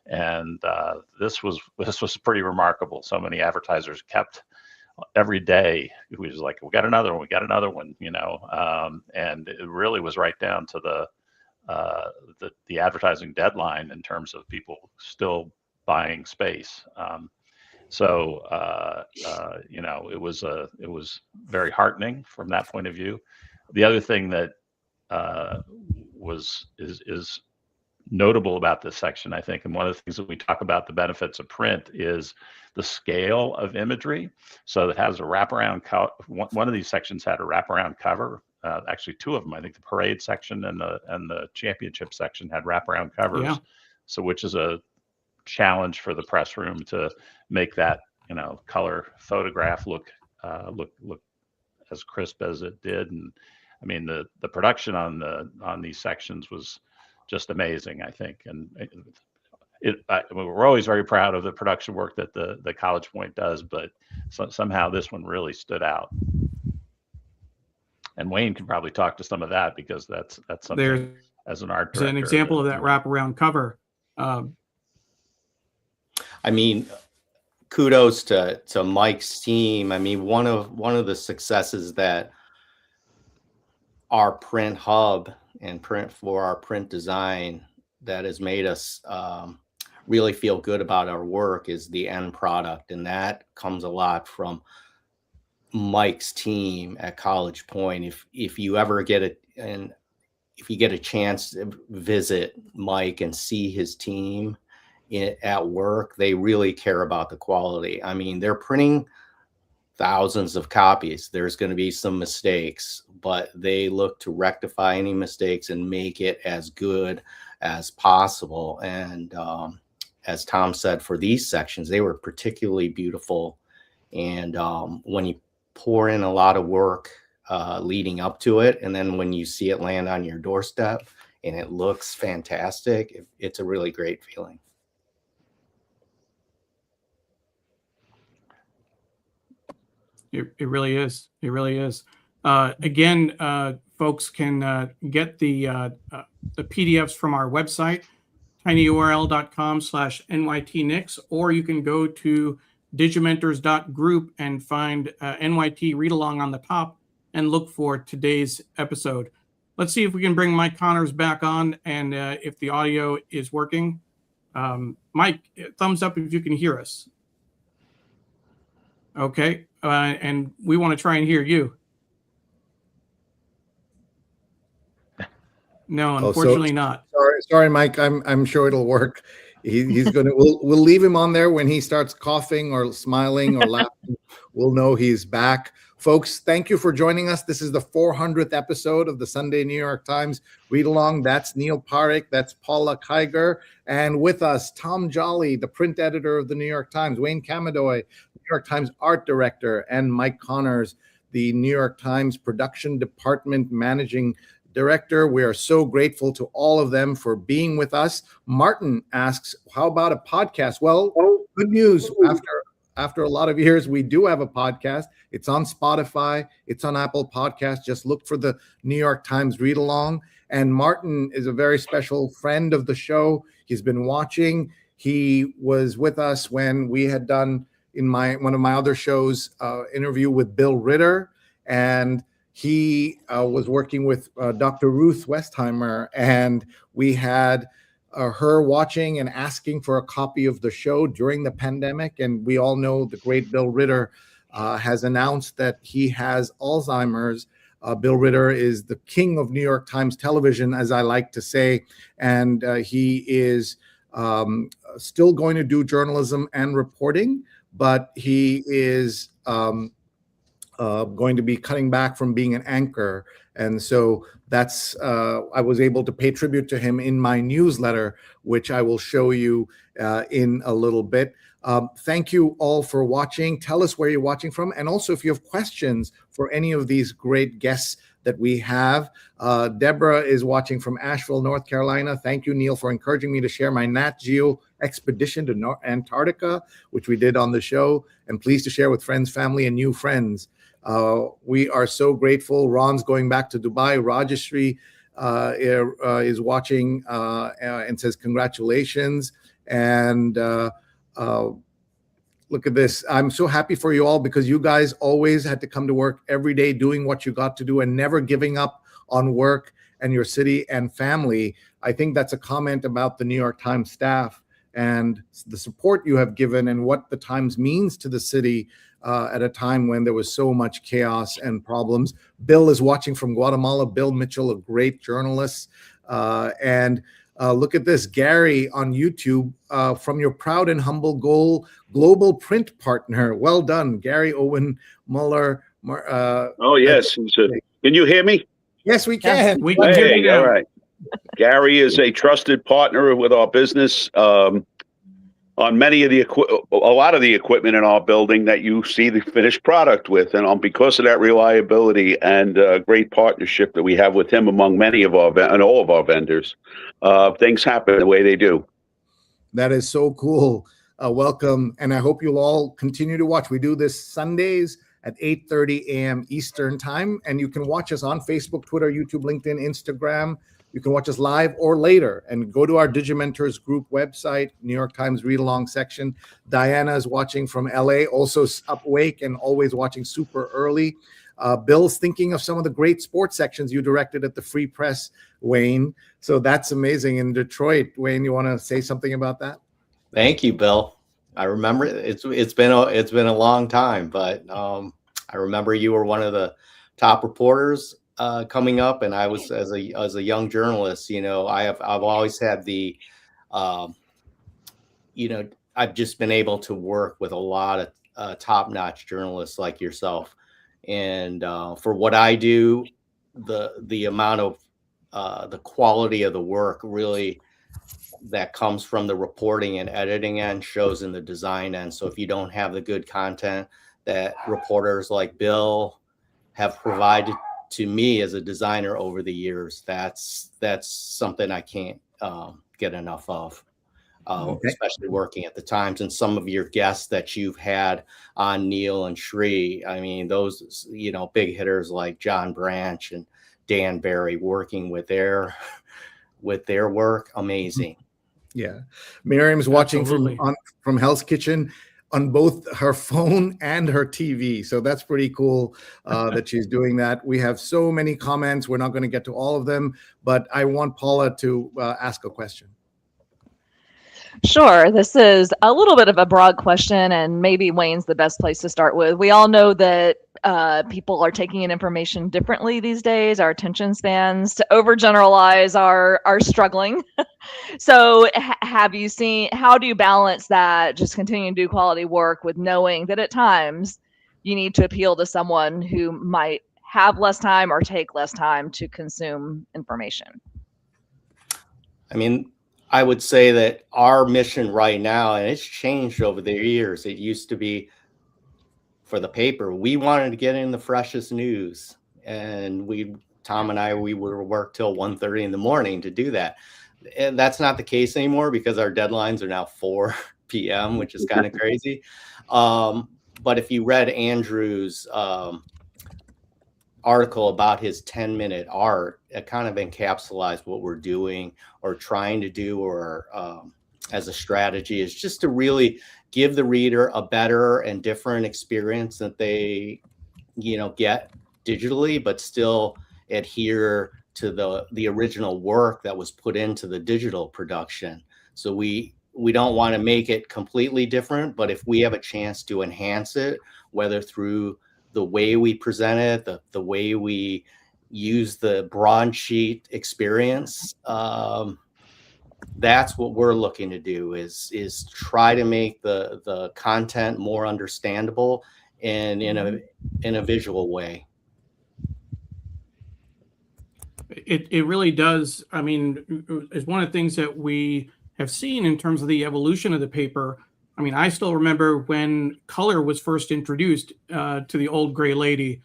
And this was pretty remarkable. So many advertisers kept every day. It was like, we got another one, and it really was right down to the advertising deadline in terms of people still buying space. It was very heartening from that point of view. The other thing that is notable about this section, I think, and one of the things that we talk about the benefits of print is the scale of imagery. So it has a wraparound. One of these sections had a wraparound cover. Actually, two of them. I think the parade section and the championship section had wraparound covers. Yeah. So, which is a challenge for the press room to make that color photograph look as crisp as it did. And I mean the production on these sections was just amazing, I think. And we're always very proud of the production work that the College Point does, but somehow this one really stood out. And Wayne can probably talk to some of that, because that's something There's as an art director. an example of that wraparound cover. I mean, kudos to Mike's team. I mean, one of the successes that our print hub and print for our print design that has made us really feel good about our work is the end product. And that comes a lot from Mike's team at College Point. If you ever get a chance to visit Mike and see his team at work, they really care about the quality. I mean, they're printing thousands of copies. There's going to be some mistakes, but they look to rectify any mistakes and make it as good as possible. And as Tom said, for these sections, they were particularly beautiful. And when you pour in a lot of work leading up to it, and then when you see it land on your doorstep and it looks fantastic, it's a really great feeling. It really is. It really is. Again, folks can get the PDFs from our website, tinyurl.com/nytnix, or you can go to digimentors.group and find NYT Read Along on the top and look for today's episode. Let's see if we can bring Mike Connors back on, and if the audio is working. Mike, thumbs up if you can hear us. Okay, and we want to try and hear you. No, unfortunately not. Sorry, Mike. I'm sure it'll work. He's gonna. We'll leave him on there when he starts coughing or smiling or laughing. We'll know he's back. Folks, thank you for joining us. This is the 400th episode of the Sunday New York Times Read Along. That's Neil Parekh. That's Paula Kiger. And with us, Tom Jolly, the print editor of the New York Times, Wayne Kamidoi, New York Times art director, and Mike Connors, the New York Times production department managing director. We are so grateful to all of them for being with us. Martin asks, how about a podcast? Well, good news. After a lot of years, we do have a podcast. It's on Spotify. It's on Apple Podcasts. Just look for the New York Times Read Along. And Martin is a very special friend of the show. He's been watching. He was with us when we had done in one of my other shows, interview with Bill Ritter. And he was working with Dr. Ruth Westheimer. And we had her watching and asking for a copy of the show during the pandemic. And we all know the great Bill Ritter has announced that he has Alzheimer's. Bill Ritter is the king of New York Times television, as I like to say. And he is still going to do journalism and reporting, but he is going to be cutting back from being an anchor. And so that's, I was able to pay tribute to him in my newsletter, which I will show you in a little bit. Thank you all for watching. Tell us where you're watching from. And also, if you have questions for any of these great guests that we have, Deborah is watching from Asheville, North Carolina. Thank you, Neil, for encouraging me to share my Nat Geo expedition to Antarctica, which we did on the show, and pleased to share with friends, family, and new friends. We are so grateful. Ron's going back to Dubai. Rajashri is watching and says congratulations. And look at this. I'm so happy for you all because you guys always had to come to work every day doing what you got to do and never giving up on work and your city and family. I think that's a comment about the New York Times staff and the support you have given and what the Times means to the city at a time when there was so much chaos and problems. Bill is watching from Guatemala. Bill Mitchell, a great journalist. Look at this, Gary on YouTube, from your proud and humble global print partner. Well done, Gary Owen Muller. Oh, yes. Can you hear me? Yes, we can. We can hear you now. All right. Gary is a trusted partner with our business on many of a lot of the equipment in our building that you see the finished product with. And because of that reliability and great partnership that we have with him among many of all of our vendors, things happen the way they do. That is so cool. Welcome. And I hope you'll all continue to watch. We do this Sundays at 8:30 a.m. Eastern time. And you can watch us on Facebook, Twitter, YouTube, LinkedIn, Instagram. You can watch us live or later and go to our Digimentors group website, New York Times read along section. Diana is watching from LA, also up awake and always watching super early. Bill's thinking of some of the great sports sections you directed at the Free Press, Wayne. So that's amazing. In Detroit, Wayne, you want to say something about that? Thank you, Bill. I remember it's been a long time, but I remember you were one of the top reporters coming up, and I was as a young journalist. I've always had the I've just been able to work with a lot of top-notch journalists like yourself, and for what I do, the amount of the quality of the work really that comes from the reporting and editing end shows in the design end. So if you don't have the good content that reporters like Bill have provided to me as a designer over the years, that's something I can't get enough of, especially working at the Times. And some of your guests that you've had on, Neil and Sri, I mean, those, big hitters like John Branch and Dan Barry, working with their work, amazing. Yeah. Miriam's watching Absolutely. from Hell's Kitchen on both her phone and her TV. So that's pretty cool that she's doing that. We have so many comments. We're not going to get to all of them, but I want Paula to ask a question. Sure. This is a little bit of a broad question, and maybe Wayne's the best place to start with. We all know that people are taking in information differently these days. Our attention spans, to overgeneralize, are struggling. So have you seen, how do you balance that, just continuing to do quality work with knowing that at times you need to appeal to someone who might have less time or take less time to consume information? I mean, I would say that our mission right now, and it's changed over the years. It used to be for the paper, we wanted to get in the freshest news, and Tom and I, we would work till 1:30 in the morning to do that. And that's not the case anymore because our deadlines are now 4 p.m., which is kind of crazy. But if you read Andrew's article about his 10-minute art, it kind of encapsulates what we're doing or trying to do, or as a strategy, is just to really give the reader a better and different experience that they get digitally, but still adhere to the original work that was put into the digital production. So we don't want to make it completely different, but if we have a chance to enhance it, whether through the way we present it, the way we use the broadsheet experience, that's what we're looking to do, is try to make the content more understandable and in a visual way. It really does. I mean, it's one of the things that we have seen in terms of the evolution of the paper I mean, I still remember when color was first introduced to the Old Gray Lady,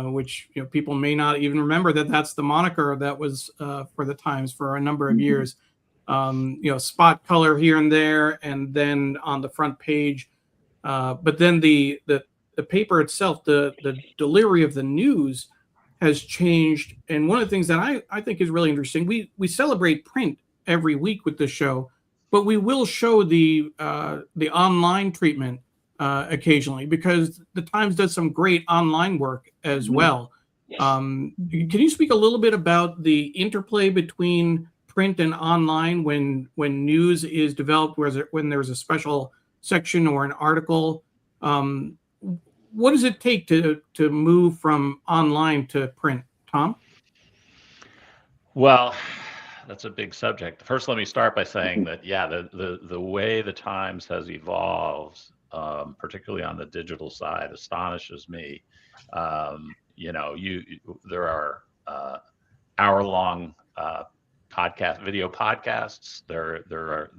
which people may not even remember that that's the moniker that was for the Times for a number of years. Spot color here and there, and then on the front page. But then the paper itself, the delivery of the news has changed. And one of the things that I think is really interesting, we celebrate print every week with this show, but we will show the online treatment occasionally, because the Times does some great online work as well. Can you speak a little bit about the interplay between print and online when news is developed, when there's a special section or an article? What does it take to move from online to print, Tom? Well, that's a big subject. First, let me start by saying that, the way the Times has evolved, particularly on the digital side, astonishes me. There are hour-long video podcasts. There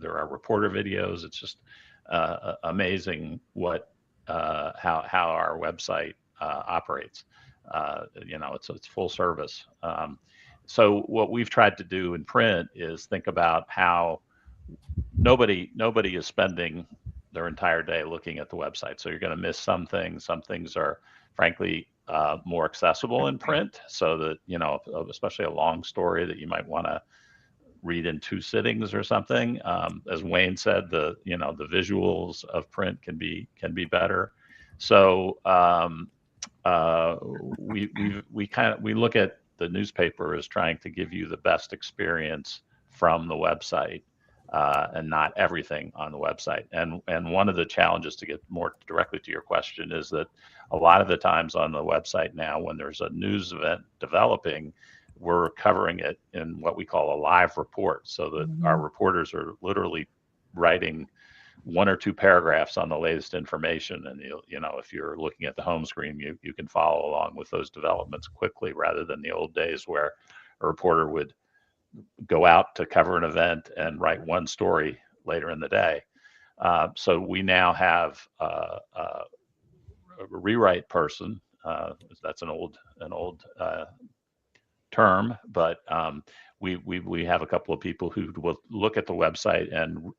are reporter videos. It's just amazing how our website operates. It's full service. So what we've tried to do in print is think about how nobody is spending their entire day looking at the website. So you're going to miss some things. Some things are, frankly, more accessible in print. So that especially a long story that you might want to read in 2 sittings or something. As Wayne said, the visuals of print can be better. So we look at the newspaper as trying to give you the best experience from the website, and not everything on the website. And one of the challenges, to get more directly to your question, is that a lot of the times on the website now, when there's a news event developing, we're covering it in what we call a live report, so that our reporters are literally writing 1 or 2 paragraphs on the latest information. And if you're looking at the home screen, you can follow along with those developments quickly, rather than the old days where a reporter would go out to cover an event and write 1 story later in the day. So we now have a rewrite person. That's an old term, but we have a couple of people who will look at the website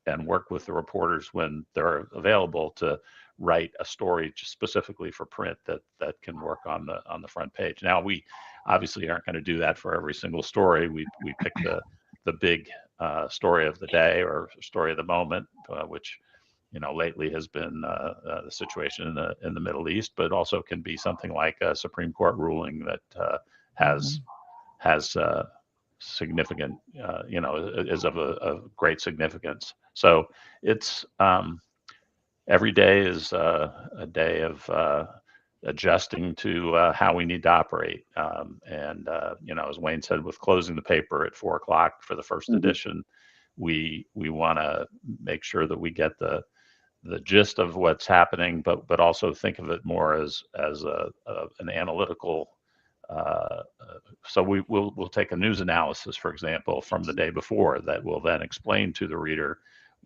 and work with the reporters when they're available to write a story just specifically for print that can work on the front page. Now, we obviously aren't going to do that for every single story. We pick the big story of the day or story of the moment, which lately has been the situation in the Middle East, but also can be something like a Supreme Court ruling that has significant, is of a great significance. So it's every day is a day of adjusting to how we need to operate. As Wayne said, with closing the paper at 4:00 for the first edition, we want to make sure that we get the gist of what's happening, but also think of it more as an analytical. So we'll take a news analysis, for example, from the day before, that will then explain to the reader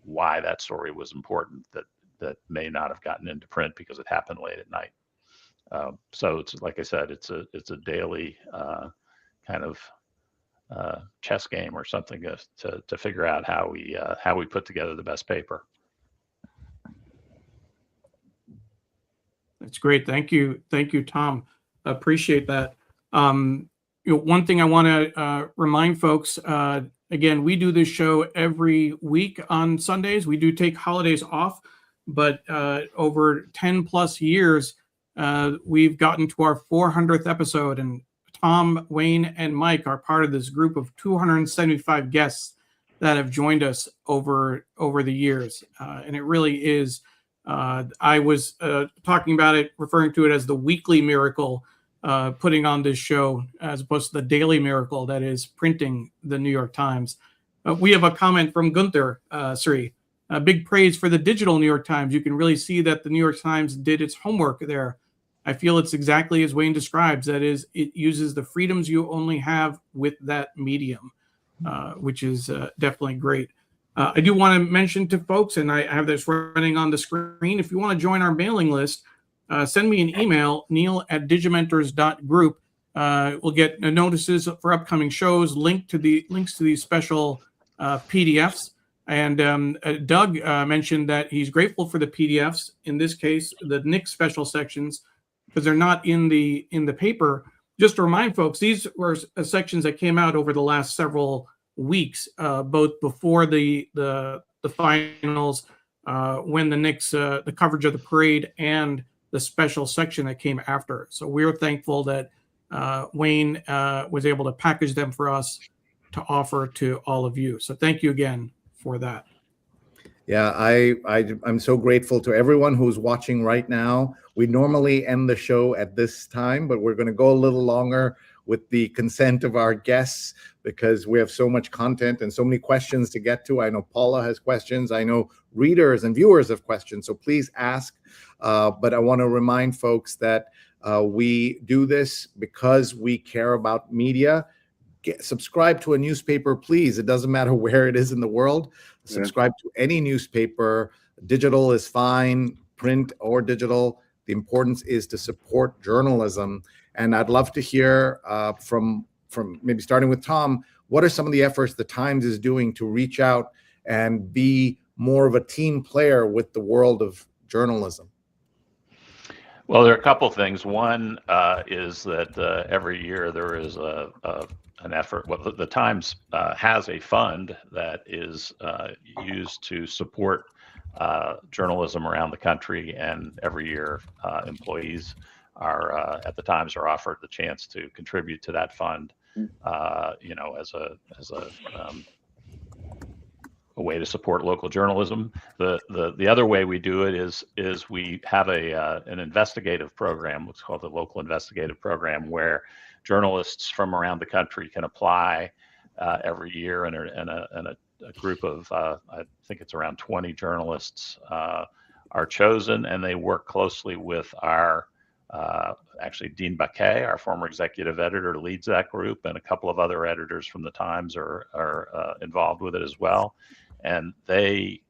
why that story was important, that may not have gotten into print because it happened late at night. So it's, like I said, it's a daily kind of chess game or something to figure out how we put together the best paper. That's great. Thank you, Tom. Appreciate that. One thing I want to remind folks, again, we do this show every week on Sundays. We do take holidays off, but over 10 plus years, we've gotten to our 400th episode, and Tom, Wayne, and Mike are part of this group of 275 guests that have joined us over the years. And it really is, I was talking about it, referring to it as the weekly miracle, putting on this show, as opposed to the daily miracle that is printing the New York Times. We have a comment from Gunther Sri. Big praise for the digital New York Times. You can really see that the New York Times did its homework there. I feel it's exactly as Wayne describes. That is, it uses the freedoms you only have with that medium, which is definitely great. I do want to mention to folks, and I have this running on the screen, if you want to join our mailing list, send me an email, neil@digimentors.group. We'll get notices for upcoming shows, links to these special PDFs. And Doug mentioned that he's grateful for the PDFs, in this case, the Nick special sections, because they're not in the paper. Just to remind folks, these were sections that came out over the last several weeks, both before the finals, when the Knicks, the coverage of the parade, and the special section that came after. So we're thankful that Wayne was able to package them for us to offer to all of you. So thank you again for that. Yeah, I'm so grateful to everyone who's watching right now. We normally end the show at this time, but we're going to go a little longer with the consent of our guests, because we have so much content and so many questions to get to. I know Paula has questions. I know readers and viewers have questions, so please ask. But I want to remind folks that we do this because we care about media. Subscribe to a newspaper, please. It doesn't matter where it is in the world. Subscribe to any newspaper. Digital is fine, print or digital. The importance is to support journalism. And I'd love to hear from maybe starting with Tom, what are some of the efforts the Times is doing to reach out and be more of a team player with the world of journalism? Well, there are a couple of things. One is that every year there is an effort. Well, the Times has a fund that is used to support journalism around the country, and every year employees are at the Times are offered the chance to contribute to that fund, as a way to support local journalism. The other way we do it is we have an investigative program, what's called the local investigative program, where journalists from around the country can apply every year, and a group of I think it's around 20 journalists are chosen, and they work closely with our actually Dean Baquet, our former executive editor, leads that group, and a couple of other editors from the Times are involved with it as well. And they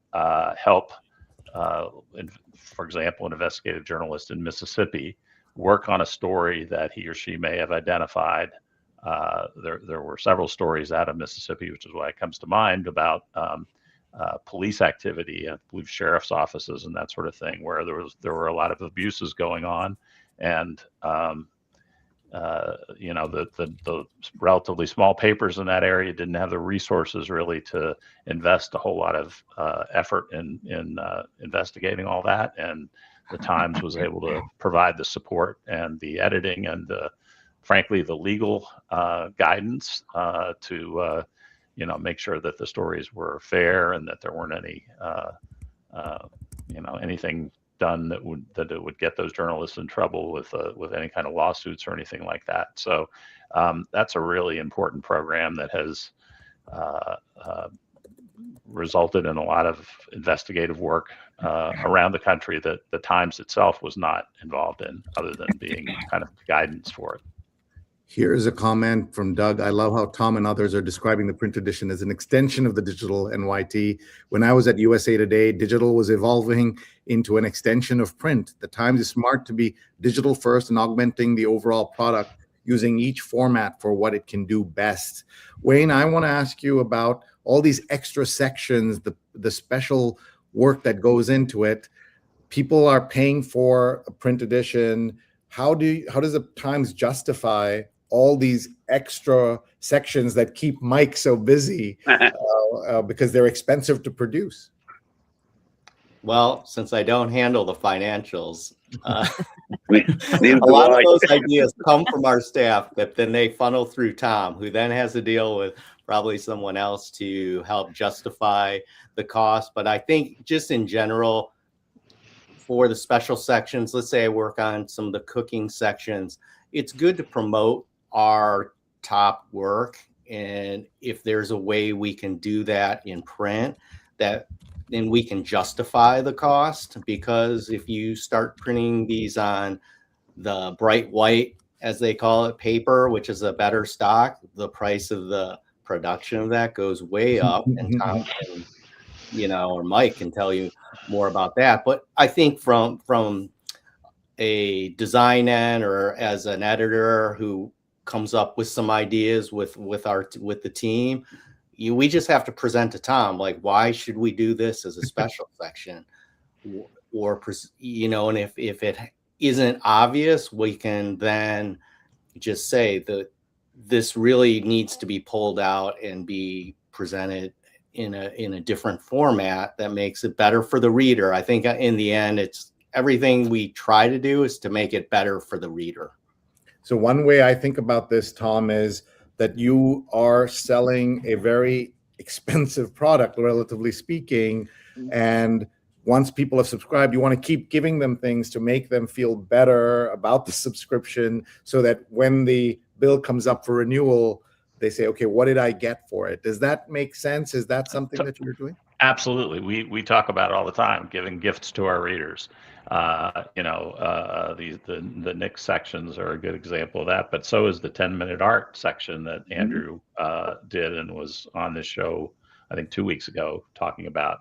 help, for example, an investigative journalist in Mississippi work on a story that he or she may have identified. There were several stories out of Mississippi, which is why it comes to mind, about police activity, I believe sheriff's offices and that sort of thing, where there were a lot of abuses going on, and the relatively small papers in that area didn't have the resources really to invest a whole lot of effort in investigating all that, and the Times was able to provide the support and the editing and frankly the legal guidance to make sure that the stories were fair and that there weren't any anything done that would get those journalists in trouble with any kind of lawsuits or anything like that. So that's a really important program that has resulted in a lot of investigative work around the country that the Times itself was not involved in, other than being kind of guidance for it. Here's a comment from Doug. I love how Tom and others are describing the print edition as an extension of the digital NYT. When I was at USA Today, digital was evolving into an extension of print. The Times is smart to be digital first and augmenting the overall product, using each format for what it can do best. Wayne, I want to ask you about all these extra sections, the special work that goes into it. People are paying for a print edition. How does the Times justify all these extra sections that keep Mike so busy because they're expensive to produce? Well, since I don't handle the financials, a Neither do lot of I. those ideas come from our staff, but then they funnel through Tom, who then has to deal with probably someone else to help justify the cost. But I think just in general, for the special sections, let's say I work on some of the cooking sections, it's good to promote our top work. And if there's a way we can do that in print, that then we can justify the cost, because if you start printing these on the bright white, as they call it, paper, which is a better stock, the price of the production of that goes way up. And Tom can or Mike can tell you more about that. But I think from a design end or as an editor who comes up with some ideas with the team, we just have to present to Tom, like, why should we do this as a special section? Or and if it isn't obvious, we can then just say that this really needs to be pulled out and be presented in a different format that makes it better for the reader. I think in the end, it's everything we try to do is to make it better for the reader. So one way I think about this, Tom, is that you are selling a very expensive product, relatively speaking, and once people have subscribed, you want to keep giving them things to make them feel better about the subscription, so that when the bill comes up for renewal, they say, okay, what did I get for it? Does that make sense? Is that something that you're doing? Absolutely. We talk about it all the time, giving gifts to our readers. The Nick sections are a good example of that, but so is the 10-minute art section that Andrew did and was on this show, I think 2 weeks ago, talking about.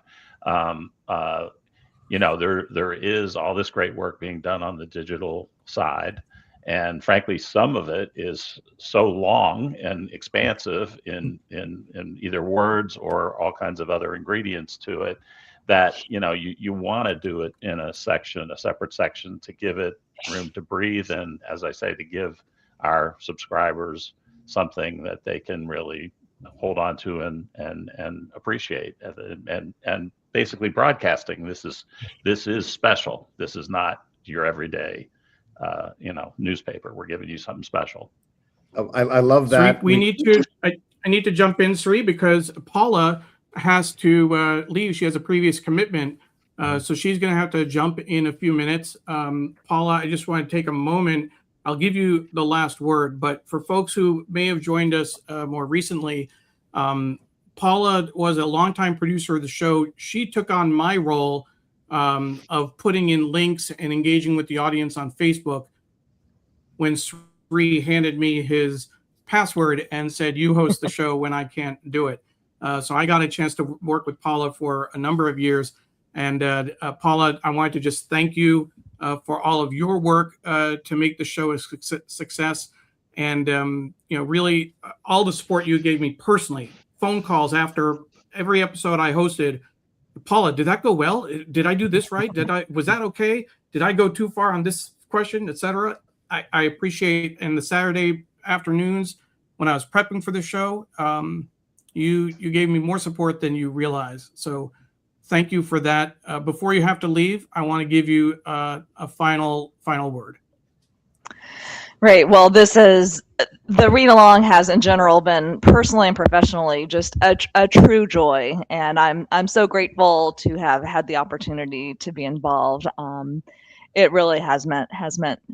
There is all this great work being done on the digital side. And frankly, some of it is so long and expansive in either words or all kinds of other ingredients to it that, you want to do it in a separate section to give it room to breathe. And as I say, to give our subscribers something that they can really hold on to and appreciate. And basically broadcasting, this is special. This is not your everyday newspaper. We're giving you something special. I love that. Sri, I need to jump in, Sri, because Paula has to leave. She has a previous commitment, so she's going to have to jump in a few minutes. Paula, I just want to take a moment. I'll give you the last word, but for folks who may have joined us more recently, Paula was a longtime producer of the show. She took on my role of putting in links and engaging with the audience on Facebook when Sri handed me his password and said, you host the show when I can't do it. So I got a chance to work with Paula for a number of years. And Paula, I wanted to just thank you for all of your work to make the show a success. And, really all the support you gave me personally, phone calls after every episode I hosted. Paula, did that go well? Did I do this right? Was that okay? Did I go too far on this question, etc.? I appreciate, and the Saturday afternoons when I was prepping for the show, you gave me more support than you realize. So thank you for that. Before you have to leave, I want to give you a final word. Right. Well, the read along has in general been personally and professionally just a true joy, and I'm so grateful to have had the opportunity to be involved. It really has meant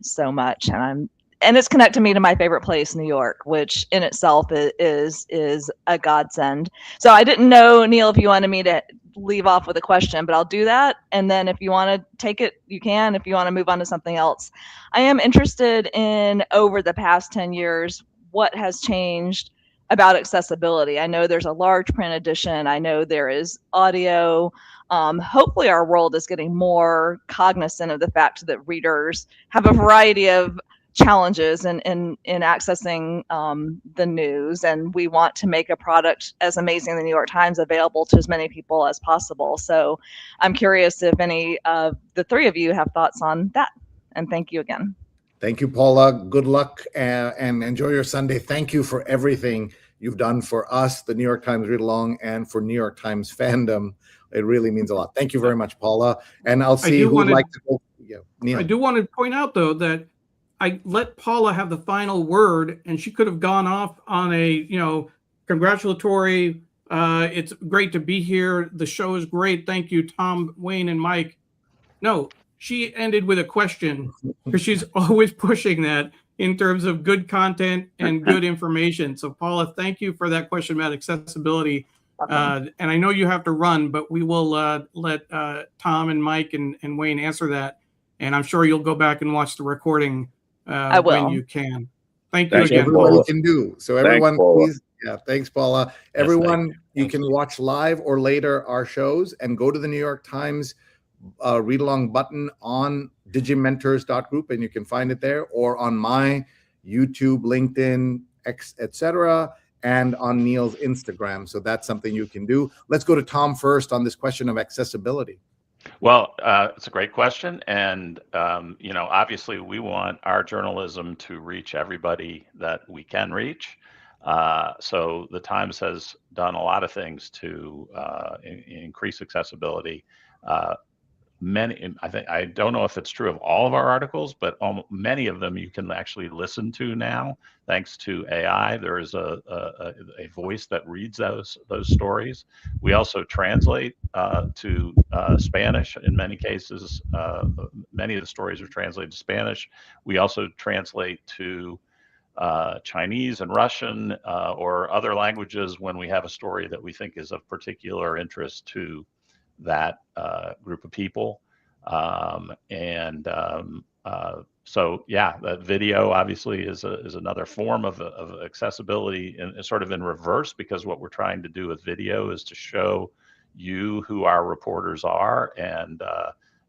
so much, and it's connected me to my favorite place, New York, which in itself is a godsend. So I didn't know, Neil, if you wanted me to leave off with a question, but I'll do that. And then if you want to take it, you can. If you want to move on to something else, I am interested in, over the past 10 years, what has changed about accessibility. I know there's a large print edition. I know there is audio. Hopefully our world is getting more cognizant of the fact that readers have a variety of challenges in accessing the news, and we want to make a product as amazing as the New York Times available to as many people as possible. So I'm curious if any of the three of you have thoughts on that, and thank you again. Thank you, Paula. Good luck and enjoy your Sunday. Thank you for everything you've done for us, the New York Times Read Along, and for New York Times fandom. It really means a lot. Thank you very much, Paula. And I'll see who would like to go. Yeah, Neil. I do want to point out, though, that I let Paula have the final word, and she could have gone off on a, congratulatory, it's great to be here. The show is great. Thank you, Tom, Wayne, and Mike. No, she ended with a question, because she's always pushing that in terms of good content and good information. So Paula, thank you for that question about accessibility. And I know you have to run, but we will let Tom and Mike and Wayne answer that. And I'm sure you'll go back and watch the recording I will. when you can. Thank you Thanks, again. Everybody can do. So everyone, please Yeah, thanks, Paula. Everyone, you can watch live or later our shows and go to the New York Times read along button on digimentors.group, and you can find it there, or on my YouTube, LinkedIn, X, etc., and on Neil's Instagram. So that's something you can do. Let's go to Tom first on this question of accessibility. Well, it's a great question. And, obviously we want our journalism to reach everybody that we can reach. So the Times has done a lot of things to increase accessibility. I don't know if it's true of all of our articles, but many of them you can actually listen to now, thanks to AI. There is a voice that reads those stories. We also translate to Spanish in many cases. Many of the stories are translated to Spanish. We also translate to Chinese and Russian or other languages when we have a story that we think is of particular interest to that group of people. So yeah, that video obviously is another form of accessibility, and sort of in reverse, because what we're trying to do with video is to show you who our reporters are, and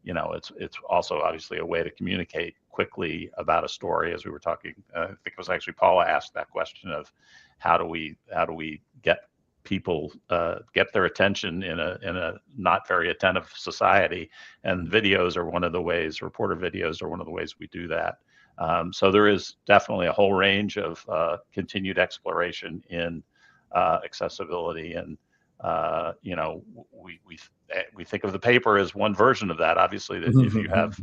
it's also obviously a way to communicate quickly about a story. As we were talking, I think it was actually Paula asked that question of how do we get people get their attention in a not very attentive society, and videos are one of the ways. Reporter videos are one of the ways we do that. So there is definitely a whole range of continued exploration in accessibility, and we think of the paper as one version of that. Obviously, that if you have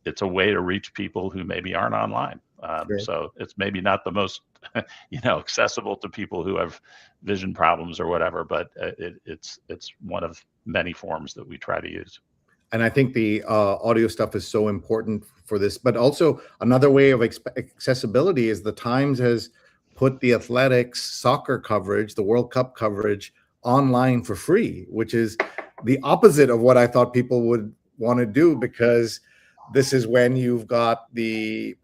it's a way to reach people who maybe aren't online. So it's maybe not the most, accessible to people who have vision problems or whatever, but it's one of many forms that we try to use. And I think the audio stuff is so important for this. But also another way of accessibility is the Times has put the athletics soccer coverage, the World Cup coverage, online for free, which is the opposite of what I thought people would want to do, because this is when you've got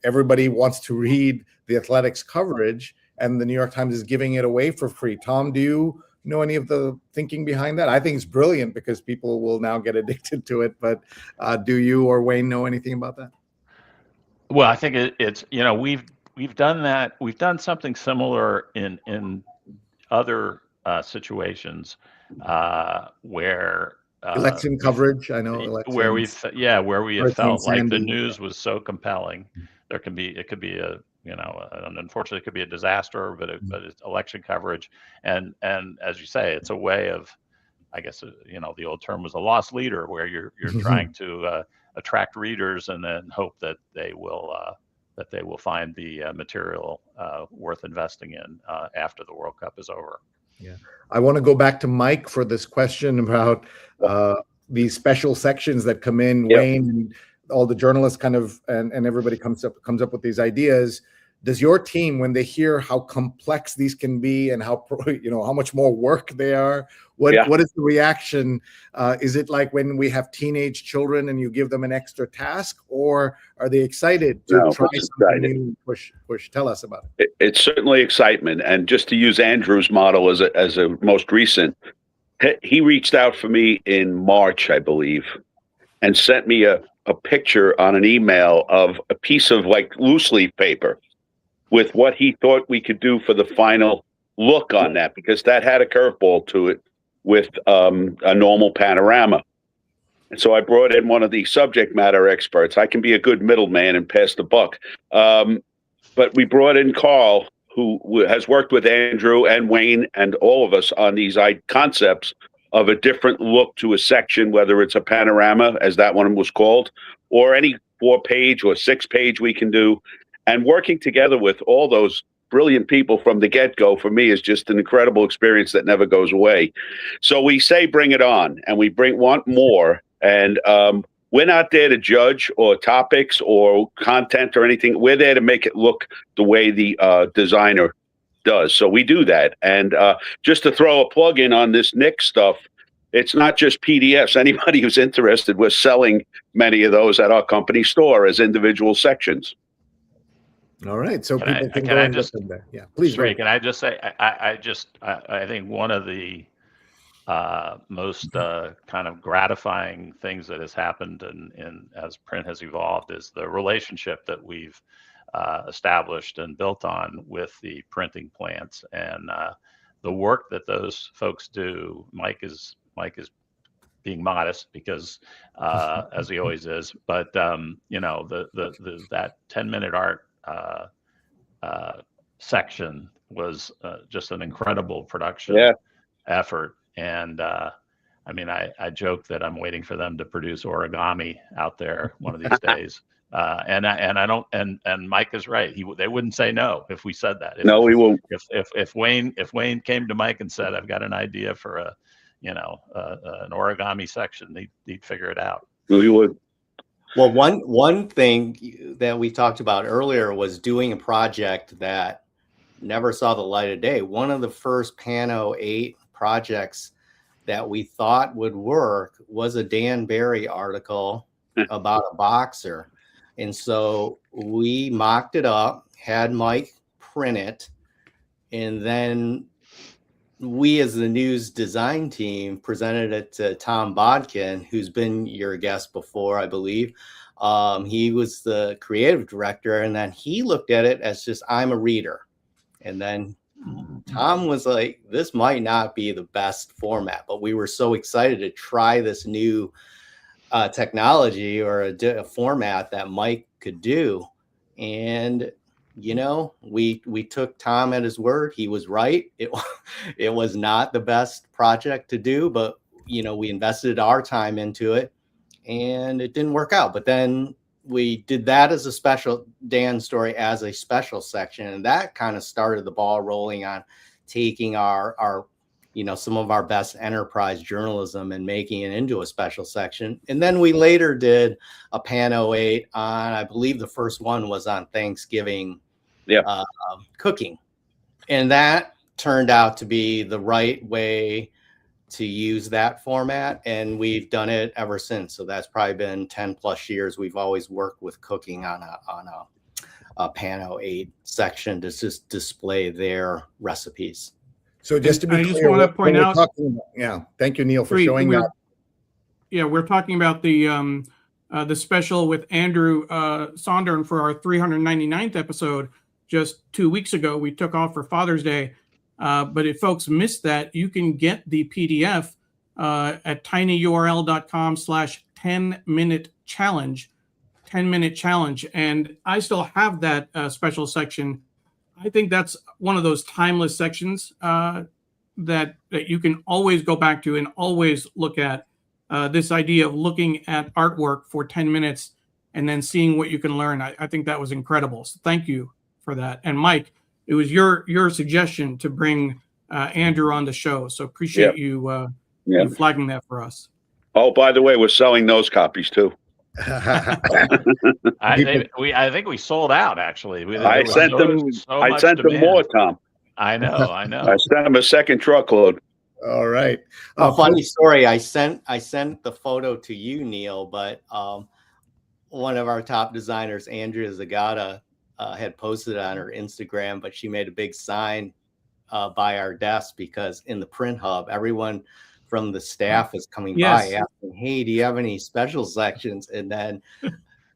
everybody wants to read the athletics coverage, and the New York Times is giving it away for free. Tom, do you know any of the thinking behind that? I think it's brilliant because people will now get addicted to it. But do you or Wayne know anything about that? Well, I think it's we've done that. We've done something similar in other situations where. Election coverage, I know. Where we have felt like the news was so compelling. It could be unfortunately it could be a disaster, but it's election coverage, and as you say, it's a way of, I guess, the old term was a lost leader, where you're trying to attract readers and then hope that they will find the material worth investing in after the World Cup is over. Yeah, I want to go back to Mike for this question about these special sections that come in. Yep. Wayne and all the journalists and everybody comes up with these ideas. Does your team, when they hear how complex these can be and how much more work they are, what is the reaction? Is it like when we have teenage children and you give them an extra task, or are they excited to try something new? Push. Tell us about it. It's certainly excitement, and just to use Andrew's model as a most recent, he reached out for me in March, I believe, and sent me a picture on an email of a piece of loose leaf paper with what he thought we could do for the final look on that, because that had a curveball to it with a normal panorama. And so I brought in one of the subject matter experts. I can be a good middleman and pass the buck. But we brought in Carl, who has worked with Andrew and Wayne and all of us on these concepts of a different look to a section, whether it's a panorama, as that one was called, or any 4-page or 6-page we can do. And working together with all those brilliant people from the get-go, for me, is just an incredible experience that never goes away. So we say, bring it on, and we want more. And we're not there to judge or topics or content or anything. We're there to make it look the way the designer does. So we do that. And just to throw a plug in on this Nick stuff, it's not just PDFs. Anybody who's interested, we're selling many of those at our company store as individual sections. All right, so Can people can can go I and just, look in there. Yeah, please. Sri, can I just say, I think one of the most kind of gratifying things that has happened in as print has evolved is the relationship that we've established and built on with the printing plants, and the work that those folks do. Mike is being modest because as he always is, but you know, the that 10-minute art section was just an incredible production effort. And I mean, I joke that I'm waiting for them to produce origami out there one of these days. And I don't, and Mike is right. They wouldn't say no if we said that. No, we won't. If Wayne came to Mike and said, "I've got an idea for an origami section," he'd figure it out. We would. Well, one thing that we talked about earlier was doing a project that never saw the light of day. One of the first Pano 8 projects that we thought would work was a Dan Barry article about a boxer. And so we mocked it up, had Mike print it, and then we as the news design team presented it to Tom Bodkin, who's been your guest before, I believe. He was the creative director, and then he looked at it as just, I'm a reader. And then Tom was like, this might not be the best format, but we were so excited to try this new technology or a format that Mike could do. And you know, we took Tom at his word. He was right. It was not the best project to do, but you know, we invested our time into it and it didn't work out. But then we did that as a special, Dan's story as a special section, and that kind of started the ball rolling on taking our you know, some of our best enterprise journalism and making it into a special section. And then we later did a Pano 8 on, I believe the first one was on Thanksgiving cooking. And that turned out to be the right way to use that format. And we've done it ever since. So that's probably been 10 plus years. We've always worked with cooking on a Pano 8 section to just display their recipes. So just to be clear, just want to point out, thank you, Neil, for showing that. Yeah, we're talking about the special with Andrew Sondern for our 399th episode just 2 weeks ago. We took off for Father's Day, but if folks missed that, you can get the PDF at tinyurl.com/10-minute challenge, 10-minute challenge, and I still have that special section. I think that's one of those timeless sections that you can always go back to and always look at. This idea of looking at artwork for 10 minutes and then seeing what you can learn. I think that was incredible. So thank you for that. And Mike, it was your suggestion to bring Andrew on the show. So appreciate you flagging that for us. Oh, by the way, we're selling those copies too. I think we sold out actually. I sent them more, Tom. I know. I sent them a second truckload. All right. Funny story. I sent the photo to you, Neil, but one of our top designers, Andrea Zagata, had posted it on her Instagram, but she made a big sign by our desk because in the print hub, everyone from the staff was coming by asking, hey, do you have any special sections? And then,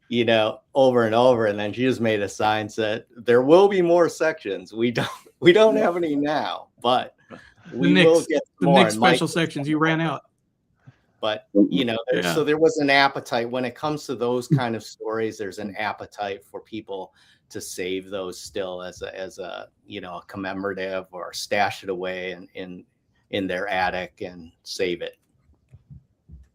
you know, over and over. And then she just made a sign said, there will be more sections. We don't have any now, but we will get more. The next special sections, you ran out. But, you know, so there was an appetite when it comes to those kind of stories. There's an appetite for people to save those still as a you know, a commemorative or stash it away in their attic and save it.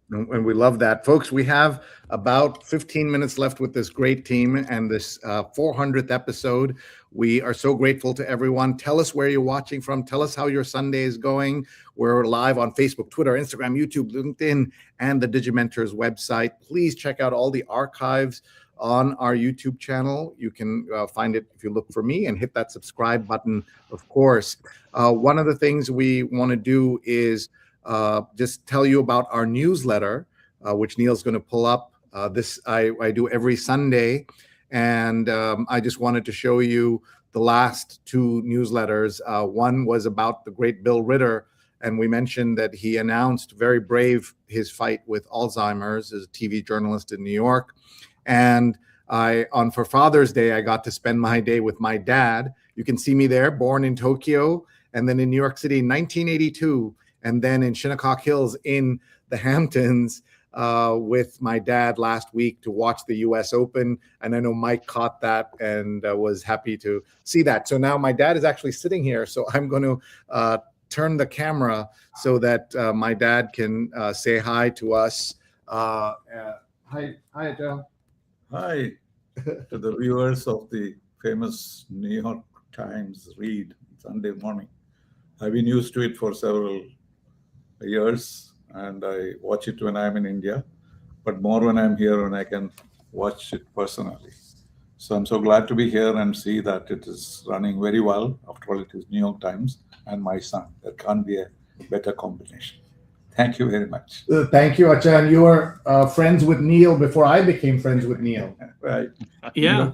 And we love that. Folks, we have about 15 minutes left with this great team and this 400th episode. We are so grateful to everyone. Tell us where you're watching from. Tell us how your Sunday is going. We're live on Facebook, Twitter, Instagram, YouTube, LinkedIn, and the Digimentors website. Please check out all the archives on our YouTube channel. You can find it if you look for me and hit that subscribe button, of course. One of the things we want to do is just tell you about our newsletter, which Neil's going to pull up. This I do every Sunday, And I just wanted to show you the last two newsletters. One was about the great Bill Ritter, and we mentioned that he announced, very brave, his fight with Alzheimer's as a TV journalist in New York. And for Father's Day, I got to spend my day with my dad. You can see me there, born in Tokyo, and then in New York City in 1982, and then in Shinnecock Hills in the Hamptons with my dad last week to watch the US Open. And I know Mike caught that and was happy to see that. So now my dad is actually sitting here. So I'm going to turn the camera so that my dad can say hi to us. Hi, Joe. Hi to the viewers of the famous New York Times read Sunday morning. I've been used to it for several years, and I watch it when I'm in India, but more when I'm here when I can watch it personally. So I'm so glad to be here and see that it is running very well. After all, it is New York Times and my son. There can't be a better combination. Thank you very much. Thank you, Acha. And you were friends with Neil before I became friends with Neil. Right. Yeah.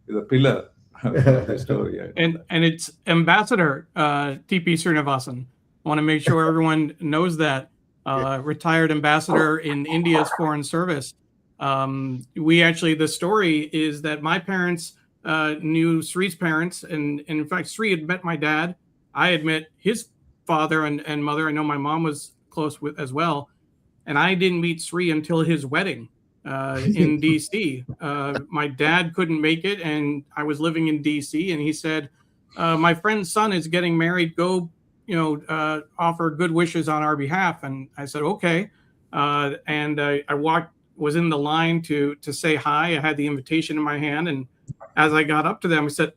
Is a pillar of the story. And it's Ambassador TP Srinivasan. I want to make sure everyone knows that. Retired ambassador in India's foreign service. The story is that my parents knew Sri's parents, and in fact, Sri had met my dad. I had met his father and mother. I know my mom was close with as well. And I didn't meet Sri until his wedding in DC. My dad couldn't make it, and I was living in DC, and he said, my friend's son is getting married. Go, offer good wishes on our behalf. And I said, okay. And I was in the line to say hi. I had the invitation in my hand. And as I got up to them, I said,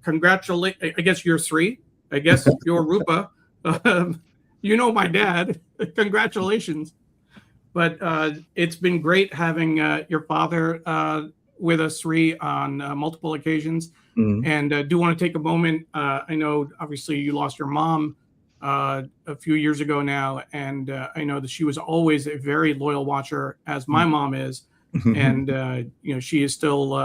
congratulate, I guess you're Sri. I guess you're Rupa. My dad. Congratulations. But it's been great having your father with us, Sri, on multiple occasions. Mm-hmm. And do want to take a moment. I know, obviously, you lost your mom a few years ago now. And I know that she was always a very loyal watcher, as my mom is. And, she is still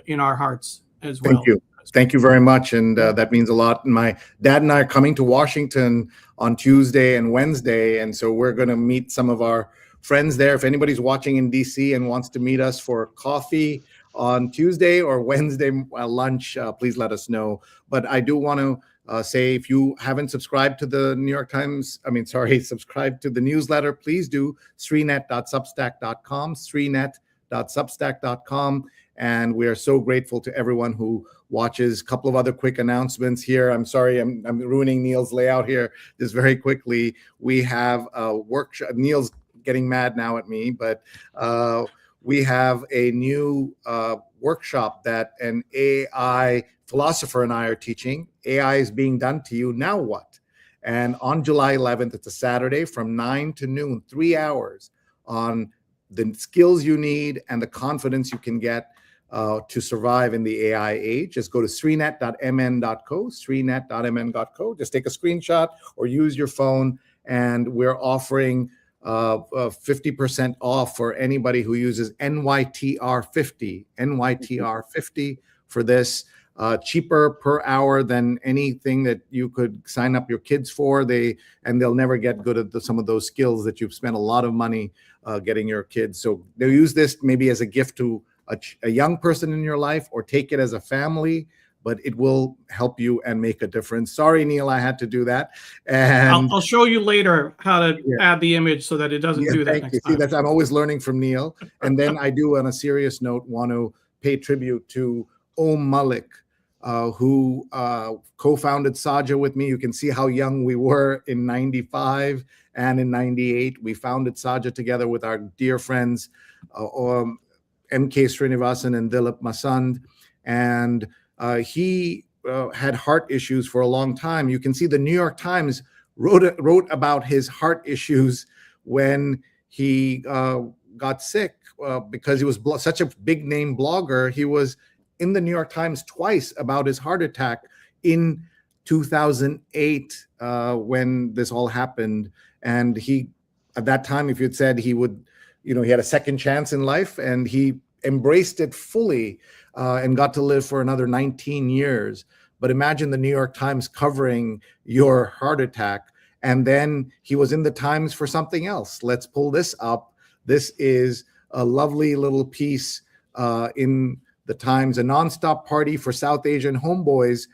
in our hearts as well. Thank you. Thank you very much. And that means a lot. And my dad and I are coming to Washington on Tuesday and Wednesday. And so we're going to meet some of our friends there. If anybody's watching in DC and wants to meet us for coffee on Tuesday or Wednesday lunch, please let us know. But I do want to say, if you haven't subscribed to the New York Times, subscribe to the newsletter, please do. srinet.substack.com, srinet.substack.com. And we are so grateful to everyone who watches. A couple of other quick announcements here. I'm sorry, I'm ruining Neil's layout here just very quickly. We have a workshop. Neil's getting mad now at me, but we have a new workshop that an AI philosopher and I are teaching. AI is being done to you, now what? And on July 11th, it's a Saturday from 9 to noon, 3 hours on the skills you need and the confidence you can get to survive in the AI age. Just go to srinet.mn.co, srinet.mn.co. Just take a screenshot or use your phone, and we're offering 50% off for anybody who uses NYTR50 for this. Cheaper per hour than anything that you could sign up your kids for. They'll never get good at some of those skills that you've spent a lot of money getting your kids. So they'll use this maybe as a gift to a young person in your life, or take it as a family, but it will help you and make a difference. Sorry, Neil, I had to do that. And I'll show you later how to add the image so that it doesn't do that next time. See, I'm always learning from Neil. And then I do, on a serious note, want to pay tribute to Om Malik, who co-founded Saja with me. You can see how young we were in 95 and in 98. We founded Saja together with our dear friends, M.K. Srinivasan and Dilip Masand. And he had heart issues for a long time. You can see the New York Times wrote about his heart issues when he got sick because he was such a big name blogger. He was in the New York Times twice about his heart attack in 2008 when this all happened. And he, at that time, if you'd said he would, he had a second chance in life, and he embraced it fully and got to live for another 19 years. But imagine the New York Times covering your heart attack. And then he was in the Times for something else. Let's pull this up. This is a lovely little piece in the Times, a nonstop party for South Asian homeboys.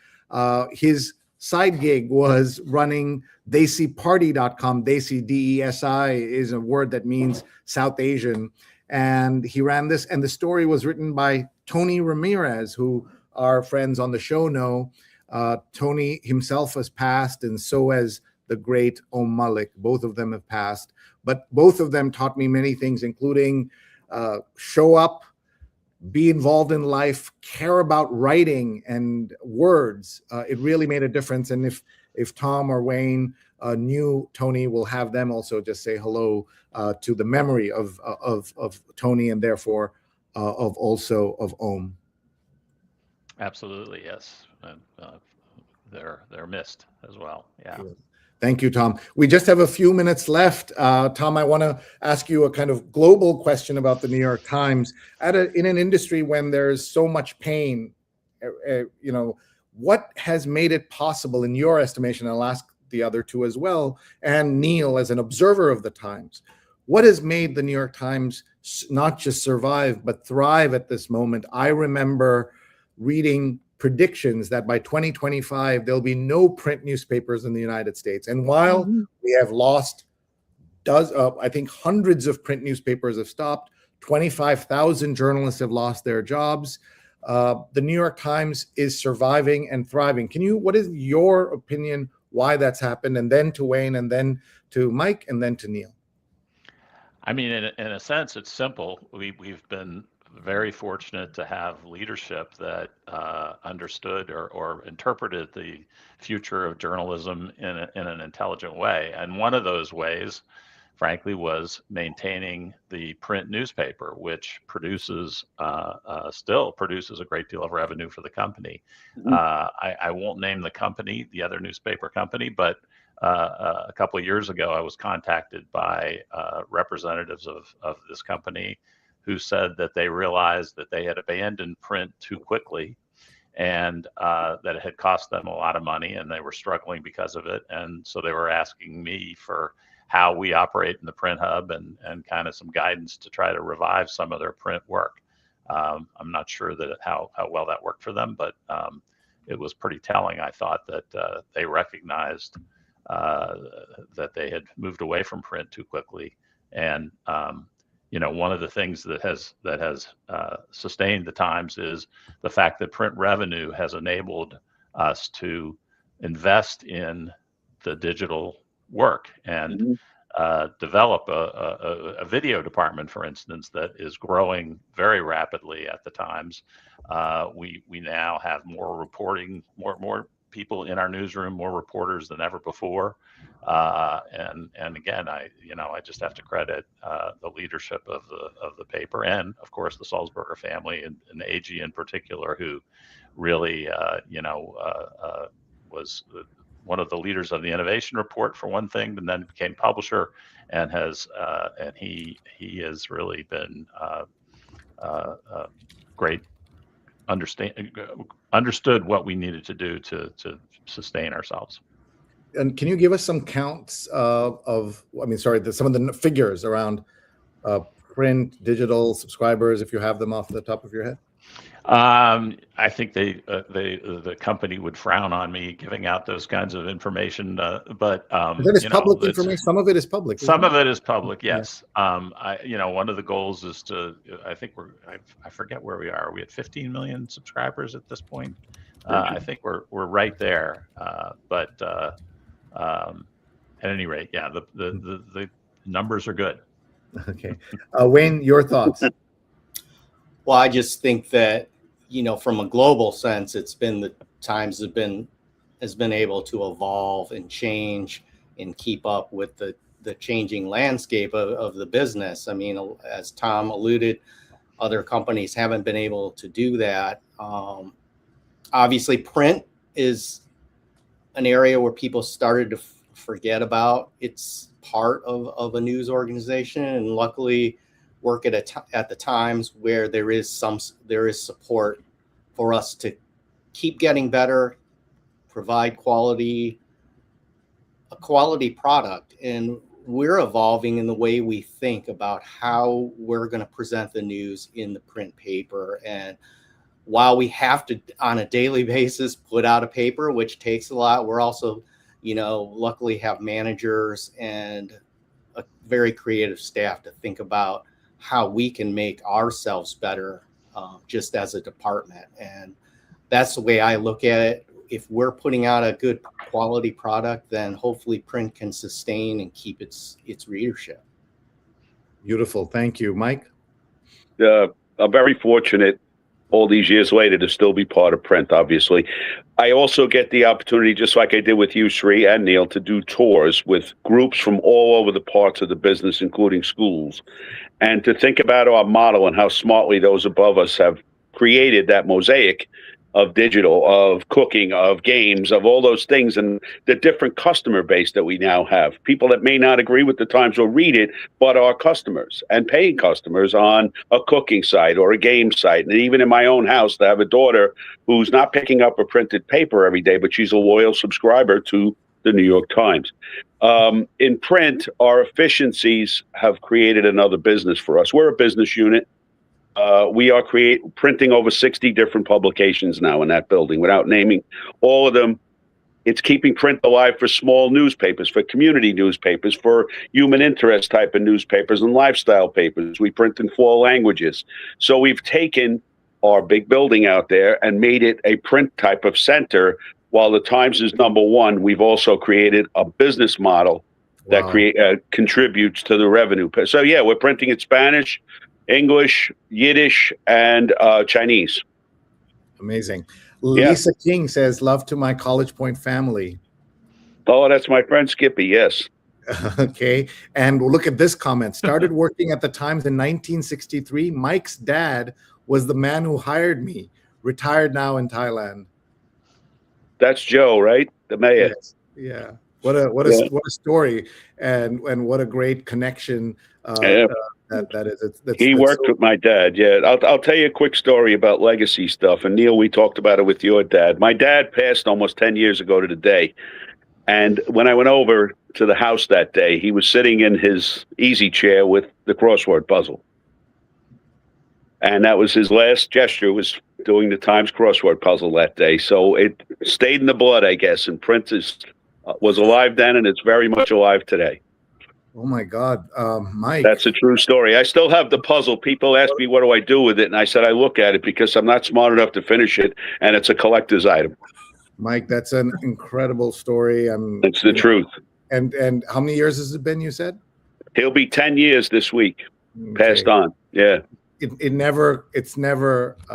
His side gig was running desiparty.com. Desi, D-E-S-I, is a word that means South Asian. And he ran this, and the story was written by Tony Ramirez, who our friends on the show know. Tony himself has passed, and so has the great Om Malik. Both of them have passed, but both of them taught me many things, including show up, be involved in life, care about writing and words. It really made a difference. And if Tom or Wayne knew Tony, will have them also just say hello to the memory of Tony, and therefore of Om. Absolutely, yes. They're missed as well. Yeah. Thank you, Tom. We just have a few minutes left. Tom, I want to ask you a kind of global question about the New York Times. In an industry when there's so much pain, what has made it possible, in your estimation? I'll ask the other two as well, and Neil, as an observer of the Times, what has made the New York Times not just survive, but thrive at this moment? I remember reading predictions that by 2025, there'll be no print newspapers in the United States. And while we have lost, I think hundreds of print newspapers have stopped, 25,000 journalists have lost their jobs, the New York Times is surviving and thriving. What is your opinion why that's happened? And then to Wayne, and then to Mike, and then to Neil. I mean, in a sense, it's simple. We've been very fortunate to have leadership that understood or interpreted the future of journalism in an intelligent way. And one of those ways, frankly, was maintaining the print newspaper, which still produces a great deal of revenue for the company. I won't name the company, the other newspaper company, but a couple of years ago, I was contacted by representatives of this company who said that they realized that they had abandoned print too quickly, and that it had cost them a lot of money, and they were struggling because of it. And so they were asking me for how we operate in the print hub and kind of some guidance to try to revive some of their print work. I'm not sure that how well that worked for them, but it was pretty telling. I thought that they recognized that they had moved away from print too quickly. And one of the things that has sustained the Times is the fact that print revenue has enabled us to invest in the digital work and develop a video department, for instance, that is growing very rapidly at the Times. We now have more reporting, more people in our newsroom, more reporters than ever before. And again, I just have to credit the leadership of the paper, and of course the Sulzberger family and the AG in particular, who really was one of the leaders of the innovation report for one thing, and then became publisher, and he has really been great. Understood what we needed to do to sustain ourselves. And can you give us some counts some of the figures around print, digital subscribers, if you have them off the top of your head? I think the company would frown on me giving out those kinds of information, but that is public information. Some of it is public. Some of it is public, yes. Yeah. One of the goals is to. I think I forget where we are. Are we at 15 million subscribers at this point? I think we're right there. But at any rate, yeah, the numbers are good. Okay, Wayne, your thoughts? Well, I just think that, from a global sense, it's been the Times has been able to evolve and change and keep up with the changing landscape of the business. I mean, as Tom alluded, other companies haven't been able to do that. Obviously, print is an area where people started to forget about. It's part of a news organization, and luckily, work at the Times where there is support for us to keep getting better, provide a quality product. And we're evolving in the way we think about how we're going to present the news in the print paper. And while we have to, on a daily basis, put out a paper, which takes a lot, we're also, luckily have managers and a very creative staff to think about how we can make ourselves better just as a department. And that's the way I look at it. If we're putting out a good quality product, then hopefully print can sustain and keep its readership. Beautiful. Thank you. Mike? I'm very fortunate all these years later to still be part of print, obviously. I also get the opportunity, just like I did with you, Sri and Neil, to do tours with groups from all over the parts of the business, including schools, and to think about our model and how smartly those above us have created that mosaic of digital, of cooking, of games, of all those things, and the different customer base that we now have. People that may not agree with the Times or read it, but are customers and paying customers on a cooking site or a game site. And even in my own house, I have a daughter who's not picking up a printed paper every day, but she's a loyal subscriber to the New York Times. In print, our efficiencies have created another business for us. We're a business unit. We are printing over 60 different publications now in that building. Without naming all of them, it's keeping print alive for small newspapers, for community newspapers, for human interest type of newspapers and lifestyle papers. We print in 4 languages. So we've taken our big building out there and made it a print type of center. While the Times is number one, we've also created a business model that contributes to the revenue. So yeah, we're printing in Spanish, English, Yiddish, and Chinese. Amazing. Lisa King says, love to my College Point family. Oh, that's my friend Skippy, yes. Okay. And we'll look at this comment. Started working at the Times in 1963. Mike's dad was the man who hired me. Retired now in Thailand. That's Joe, right? The mayor. Yes. Yeah. What a story, and what a great connection. That is. He worked with my dad. Yeah, I'll tell you a quick story about legacy stuff. And Neil, we talked about it with your dad. My dad passed almost 10 years ago to the day. And when I went over to the house that day, he was sitting in his easy chair with the crossword puzzle. And that was his last gesture, was doing the Times crossword puzzle that day. So it stayed in the blood, I guess. And print was alive then, and it's very much alive today. Oh my God, Mike. That's a true story. I still have the puzzle. People ask me, what do I do with it? And I said, I look at it because I'm not smart enough to finish it. And it's a collector's item. Mike, that's an incredible story. It's the truth. And how many years has it been, you said? He'll be 10 years this week. Passed on. Yeah. It never gets no.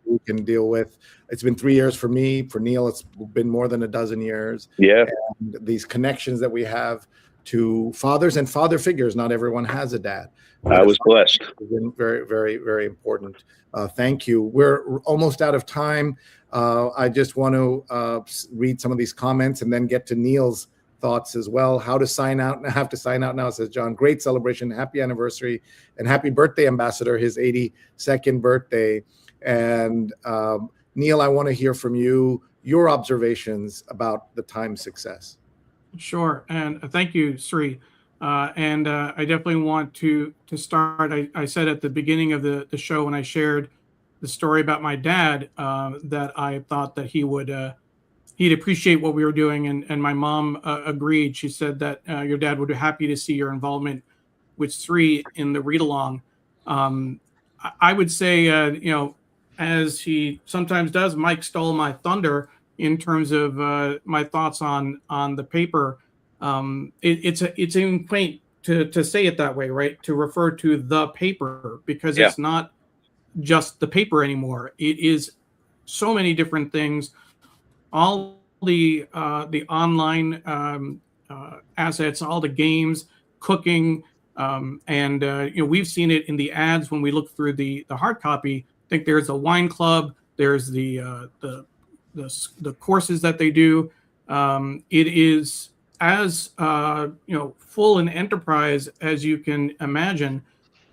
we can deal with. It's been 3 years for me. For Neil, it's been more than a dozen years. Yeah. And these connections that we have to fathers and father figures. Not everyone has a dad. I was blessed. It's been very, very, very important. Thank you. We're almost out of time. I just want to read some of these comments and then get to Neil's thoughts as well. How to sign out? I have to sign out now, says John. Great celebration. Happy anniversary and happy birthday, Ambassador. His 82nd birthday. And Neil, I want to hear from you, your observations about the Times success. Sure. And thank you, Sri. And I definitely want to start. I said at the beginning of the show when I shared the story about my dad that I thought that he'd appreciate what we were doing. And my mom agreed. She said that your dad would be happy to see your involvement with Sri in the read-along. I would say, as he sometimes does, Mike stole my thunder in terms of my thoughts on the paper. It's even quaint to say it that way, right? To refer to the paper, because it's not just the paper anymore. It is so many different things. All the online assets, all the games, cooking, and we've seen it in the ads when we look through the hard copy. I think there's a wine club. There's the courses that they do. It is as full an enterprise as you can imagine,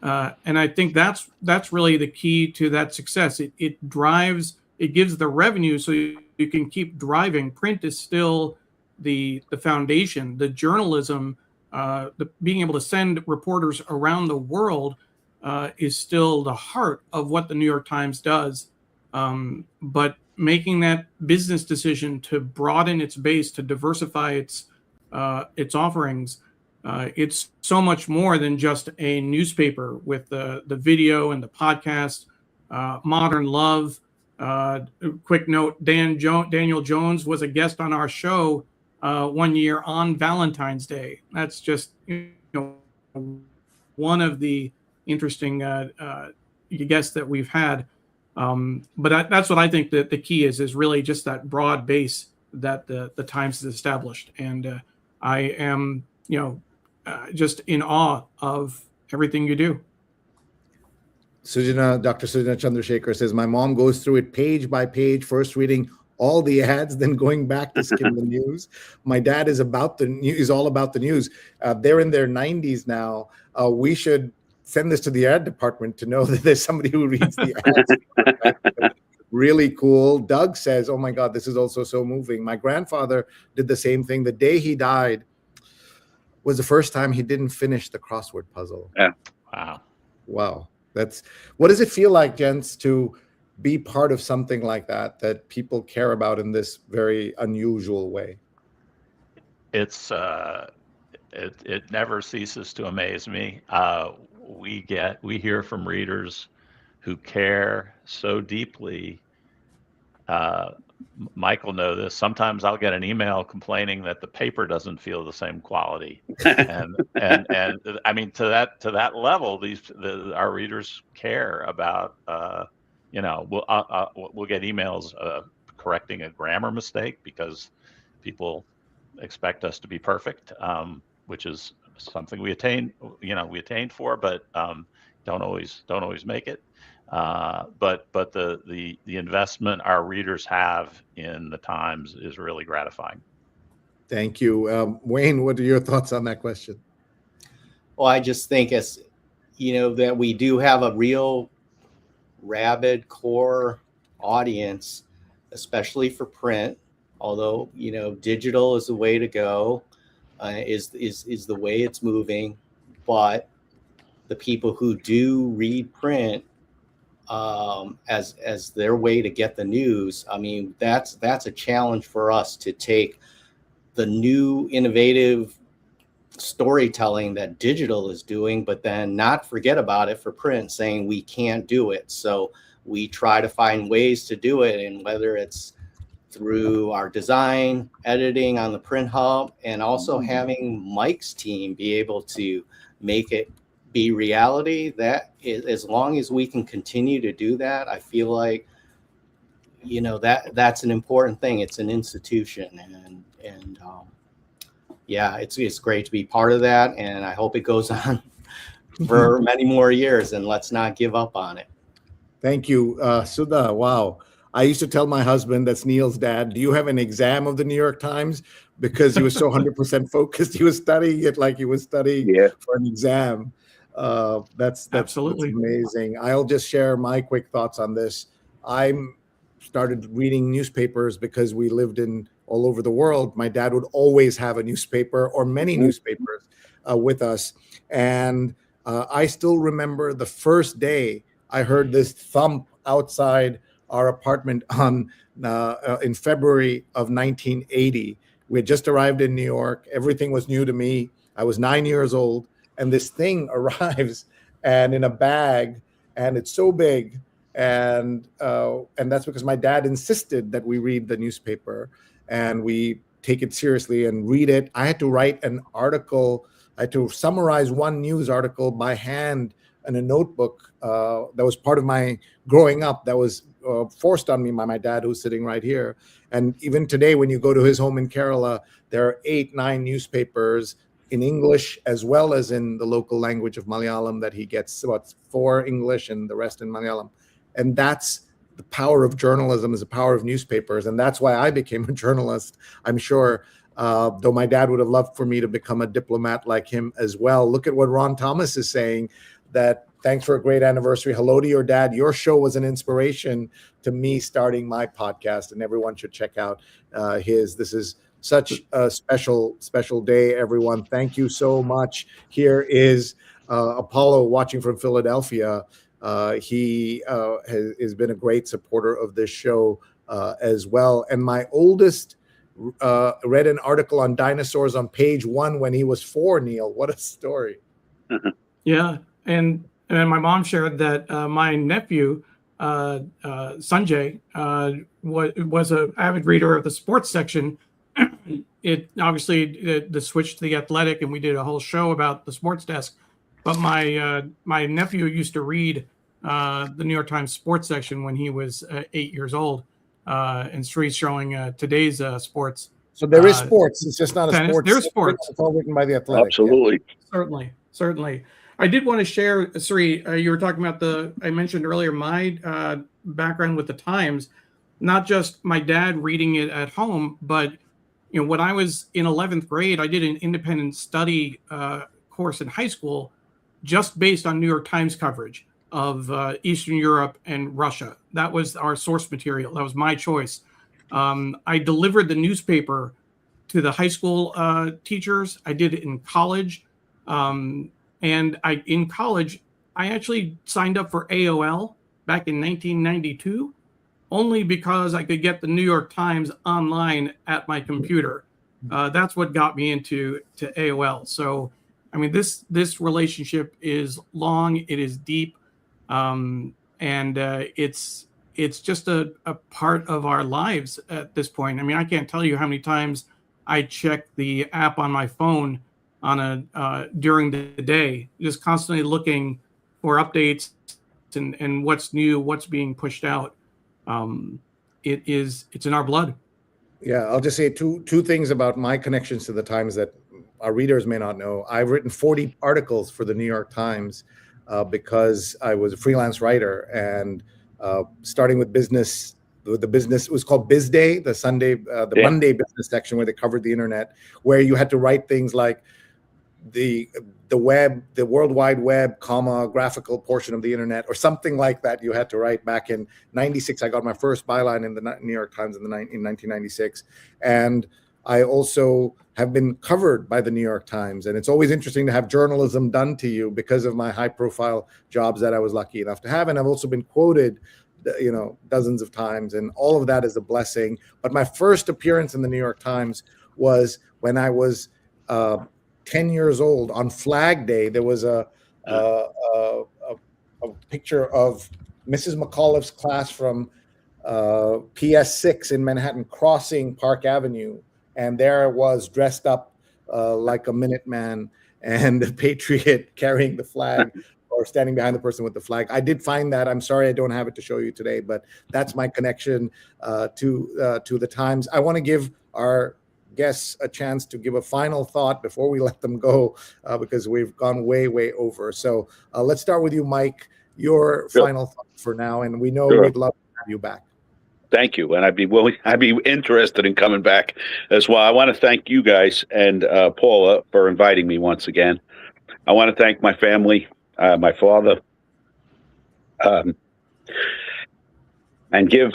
and I think that's really the key to that success. It drives, it gives the revenue so you can keep driving. Print is still the foundation, the journalism, being able to send reporters around the world is still the heart of what the New York Times does. But making that business decision to broaden its base, to diversify its offerings, it's so much more than just a newspaper with the video and the podcast. Modern Love. Quick note: Daniel Jones was a guest on our show one year on Valentine's Day. That's just one of the interesting guests that we've had. But that's what I think that the key is really just that broad base that the Times has established. And I am, just in awe of everything you do. Dr. Sujana Chandrasekhar says, my mom goes through it page by page, first reading all the ads, then going back to skim the news. My dad is all about the news. They're in their 90s now. We should send this to the ad department to know that there's somebody who reads the ads. Really cool. Doug says, oh my God, this is also so moving. My grandfather did the same thing. The day he died was the first time he didn't finish the crossword puzzle. Yeah. Wow. What does it feel like, gents, to be part of something like that people care about in this very unusual way? It's it never ceases to amaze me. We hear from readers who care so deeply. Mike will know this. Sometimes I'll get an email complaining that the paper doesn't feel the same quality, and I mean to that level, our readers care about. We'll get emails correcting a grammar mistake because people expect us to be perfect, which is something we attained for, but don't always make it. But the investment our readers have in the Times is really gratifying. Thank you. Wayne, what are your thoughts on that question? Well, I just think that we do have a real rabid core audience, especially for print, although, digital is the way to go, is the way it's moving. But the people who do read print as their way to get the news, I mean, that's a challenge for us to take the new innovative storytelling that digital is doing, but then not forget about it for print, saying we can't do it. So we try to find ways to do it, and whether it's through our design, editing on the print hub, and also having Mike's team be able to make it be reality. That is, as long as we can continue to do that, I feel like that's an important thing. It's an institution, and it's great to be part of that, and I hope it goes on for many more years, and let's not give up on it. Thank you, Sudha. Wow. I used to tell my husband, that's Neil's dad, do you have an exam of the New York Times? Because he was so 100% focused. He was studying it like he was studying for an exam. That's absolutely amazing. I'll just share my quick thoughts on this. I started reading newspapers because we lived all over the world. My dad would always have a newspaper or many newspapers with us. And I still remember the first day I heard this thump outside our apartment in February of 1980. We had just arrived in New York. Everything was new to me. I was 9 years old, and this thing arrives and in a bag, and it's so big. And that's because my dad insisted that we read the newspaper and we take it seriously and read it. I had to write an article. I had to summarize one news article by hand in a notebook that was part of my growing up, that was forced on me by my dad, who's sitting right here. And even today, when you go to his home in Kerala, there are 8-9 newspapers in English as well as in the local language of Malayalam that he gets, about 4 English and the rest in Malayalam. And that's the power of journalism, is the power of newspapers. And that's why I became a journalist. I'm sure though my dad would have loved for me to become a diplomat like him as well. Look at what Ron Thomas is saying, that thanks for a great anniversary. Hello to your dad. Your show was an inspiration to me starting my podcast, and everyone should check out his. This is such a special day, everyone. Thank you so much. Here is Apollo watching from Philadelphia. He has been a great supporter of this show as well. And my oldest read an article on dinosaurs on page 1 when he was 4, Neil. What a story. Yeah. And my mom shared that my nephew, Sanjay, was an avid reader of the sports section. It obviously the switch to the Athletic, and we did a whole show about the sports desk. But my nephew used to read the New York Times sports section when he was 8 years old, and Sri's showing today's sports. So there is sports. It's just not a tennis. sports. There's sports. It's all written by the Athletic. Absolutely. Yeah. Certainly. I did want to share, Sri, you were talking about I mentioned earlier, my background with the Times, not just my dad reading it at home, but when I was in 11th grade, I did an independent study course in high school just based on New York Times coverage of Eastern Europe and Russia. That was our source material. That was my choice. I delivered the newspaper to the high school teachers. I did it in college. And in college, I actually signed up for AOL back in 1992, only because I could get the New York Times online at my computer. That's what got me into AOL. So, I mean, this relationship is long, it is deep, and it's just a part of our lives at this point. I mean, I can't tell you how many times I check the app on my phone during the day, just constantly looking for updates and what's new, what's being pushed out. It's in our blood. Yeah, I'll just say two things about my connections to the Times that our readers may not know. I've written 40 articles for the New York Times because I was a freelance writer, and starting with business. The business, it was called Biz Day, the Monday business section where they covered the internet, where you had to write things like the web, the World Wide Web, graphical portion of the internet, or something like that. You had to write. Back in '96, I got my first byline in the New York Times in 1996, and I also have been covered by the New York Times. And it's always interesting to have journalism done to you because of my high-profile jobs that I was lucky enough to have, and I've also been quoted dozens of times, and all of that is a blessing. But my first appearance in the New York Times was when I was 10 years old. On Flag Day, there was a picture of Mrs. McAuliffe's class from PS6 in Manhattan crossing Park Avenue, and there I was dressed up like a Minuteman and a patriot carrying the flag, or standing behind the person with the flag. I did find that. I'm sorry I don't have it to show you today, but that's my connection to the Times. I want to give our guests a chance to give a final thought before we let them go, because we've gone way over. So let's start with you, Mike. Your final thought for now, and we know we'd love to have you back. Thank you, and I'd be interested in coming back as well. I want to thank you guys and Paula for inviting me once again. I want to thank my family, my father, and give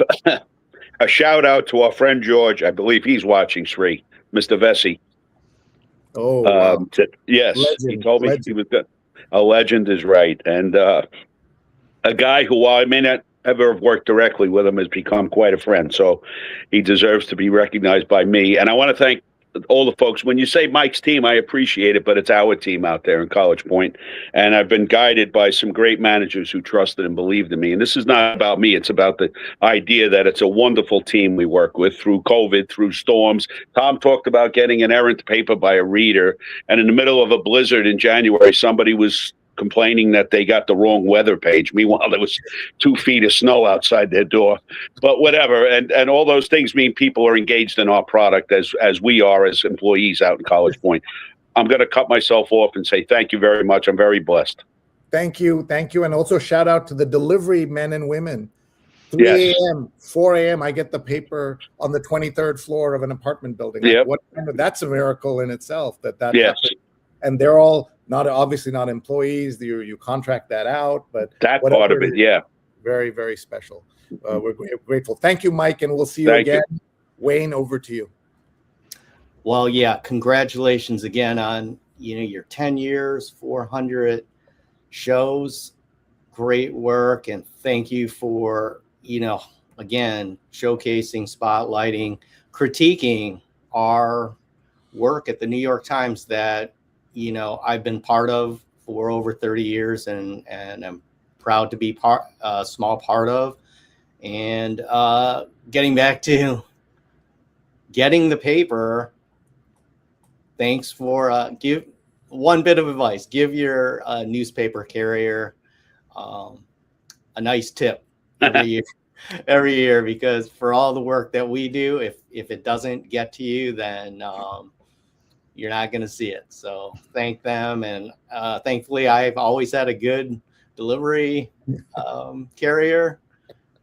a shout out to our friend George. I believe he's watching, Sri, Mr. Vesey. Oh, wow. Yes, legend, he told me he was a legend is right. And a guy who, while I may not ever have worked directly with him, has become quite a friend. So he deserves to be recognized by me. And I want to thank all the folks. When you say Mike's team, I appreciate it, but it's our team out there in College Point. And I've been guided by some great managers who trusted and believed in me. And this is not about me. It's about the idea that it's a wonderful team we work with through COVID, through storms. Tom talked about getting an errant paper by a reader. And in the middle of a blizzard in January, somebody was complaining that they got the wrong weather page. Meanwhile, there was 2 feet of snow outside their door. But whatever, and all those things mean people are engaged in our product as we are as employees out in College Point. I'm going to cut myself off and say thank you very much. I'm very blessed. Thank you, and also shout out to the delivery men and women 3 Yes. a.m., 4 a.m., I get the paper on the 23rd floor of an apartment building. Like, Yep. that's a miracle in itself that Yes. happened. And they're all obviously not employees. You contract that out, but That whatever part of it, yeah. very, very special. We're grateful. Thank you, Mike, and we'll see you Thank you. again. Wayne, over to you. Well, yeah, congratulations again on, your 10 years, 400 shows. Great work. And thank you for, again, showcasing, spotlighting, critiquing our work at the New York Times that, I've been part of for over 30 years and I'm proud to be a small part of. And getting back to getting the paper, thanks for give one bit of advice. Give your newspaper carrier a nice tip every year, because for all the work that we do, if it doesn't get to you, then you're not going to see it. So thank them. And thankfully, I've always had a good delivery carrier,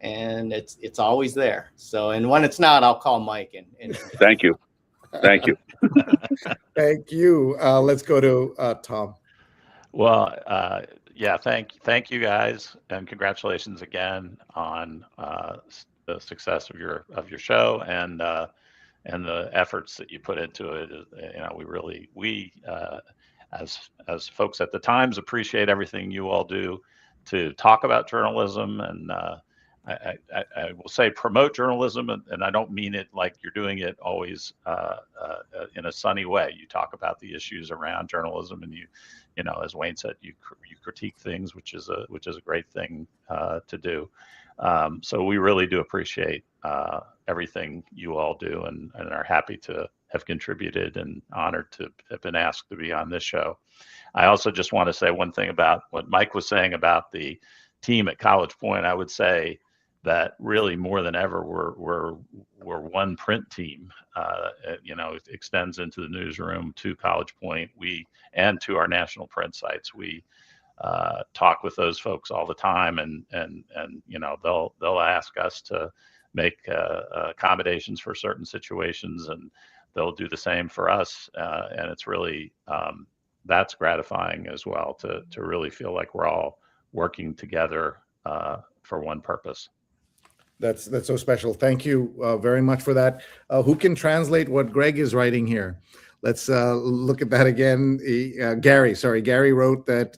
and it's always there. So, and when it's not, I'll call Mike and Thank you. Thank you. Thank you. Let's go to Tom. Well, yeah, thank you guys, and congratulations again on the success of your show and the efforts that you put into it. We as folks at the Times appreciate everything you all do to talk about journalism, and I will say promote journalism, and I don't mean it like you're doing it always in a sunny way. You talk about the issues around journalism, and you as Wayne said, you critique things, which is a great thing to do. So we really do appreciate everything you all do, and are happy to have contributed and honored to have been asked to be on this show. I also just want to say one thing about what Mike was saying about the team at College Point. I would say that really more than ever, we're one print team. It extends into the newsroom, to College Point, and to our national print sites. We talk with those folks all the time, and they'll ask us to make accommodations for certain situations, and they'll do the same for us. And it's really that's gratifying as well, to really feel like we're all working together for one purpose. That's so special. Thank you very much for that. Who can translate what Greg is writing here? Let's look at that again. Gary wrote that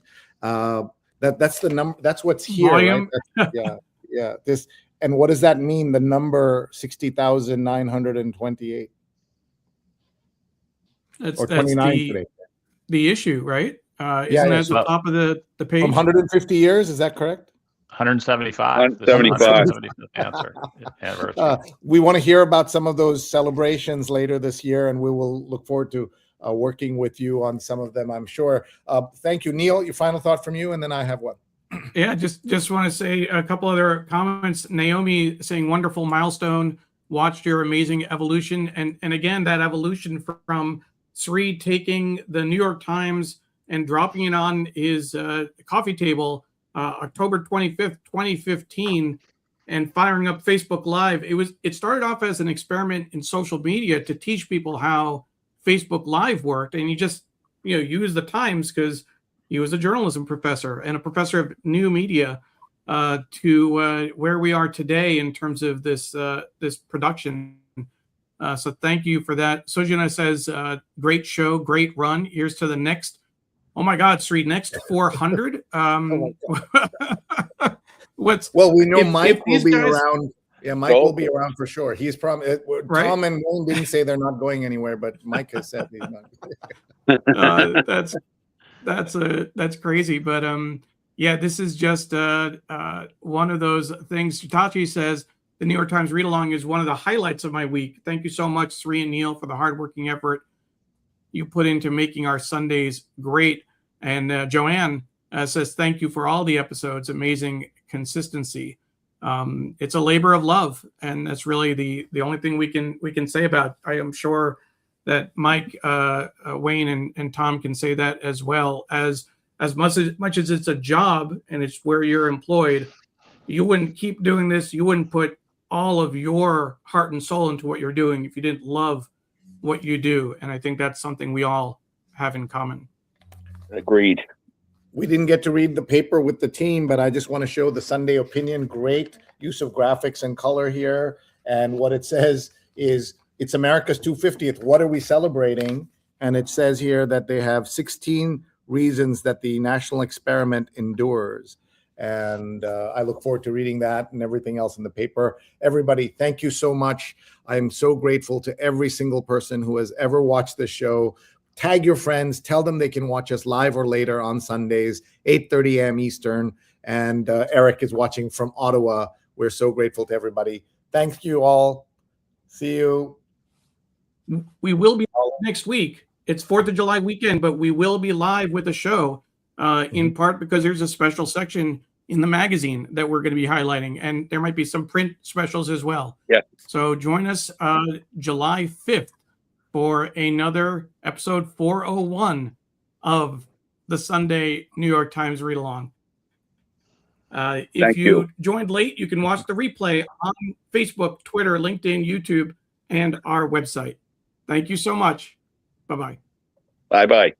that's the number. That's what's here. Volume. Right? Yeah. This, and what does that mean? The number 60,928 or 29 today. The issue, right? Isn't Yeah, that the top of the page? From 150 years, is that correct? 175. 175. We want to hear about some of those celebrations later this year, and we will look forward to working with you on some of them, I'm sure. Thank you. Neil, your final thought from you, and then I have one. Yeah, just want to say a couple other comments. Naomi saying, wonderful milestone, watched your amazing evolution. And again, that evolution from Sri taking the New York Times and dropping it on his coffee table October 25th, 2015, and firing up Facebook Live. It started off as an experiment in social media to teach people how Facebook Live worked. And he just, used the Times because he was a journalism professor and a professor of new media to where we are today in terms of this production. So thank you for that. Sojana says, great show, great run. Here's to the next. Oh my God, Sri, next 400. Well, we know Mike will be guys, around. Yeah, Mike will be around for sure. He's probably right? Tom and Wayne didn't say they're not going anywhere, but Mike has said he's not. That's crazy. But yeah, this is just one of those things. Tachi says the New York Times read along is one of the highlights of my week. Thank you so much, Sri and Neil, for the hardworking effort you put into making our Sundays great. And Joanne says, thank you for all the episodes. Amazing consistency. It's a labor of love. And that's really the only thing we can say about it. I am sure that Mike, Wayne, and Tom can say that as well. As much as it's a job and it's where you're employed, you wouldn't keep doing this. You wouldn't put all of your heart and soul into what you're doing if you didn't love what you do. And I think that's something we all have in common. Agreed. We didn't get to read the paper with the team, but I just want to show the Sunday opinion. Great use of graphics and color here. And what it says is, it's America's 250th. What are we celebrating? And it says here that they have 16 reasons that the national experiment endures. And I look forward to reading that and everything else in the paper. Everybody, thank you so much. I'm so grateful to every single person who has ever watched this show. Tag your friends, tell them they can watch us live or later on Sundays, 8:30 a.m. Eastern. And Eric is watching from Ottawa. We're so grateful to everybody. Thank you all. See you. We will be next week. It's 4th of July weekend, but we will be live with a show in part because there's a special section in the magazine that we're going to be highlighting, and there might be some print specials as well. Yeah. So join us July 5th for another episode 401 of the Sunday New York Times Read Along. If you joined late, you can watch the replay on Facebook, Twitter, LinkedIn, YouTube, and our website. Thank you so much. Bye-bye. Bye-bye.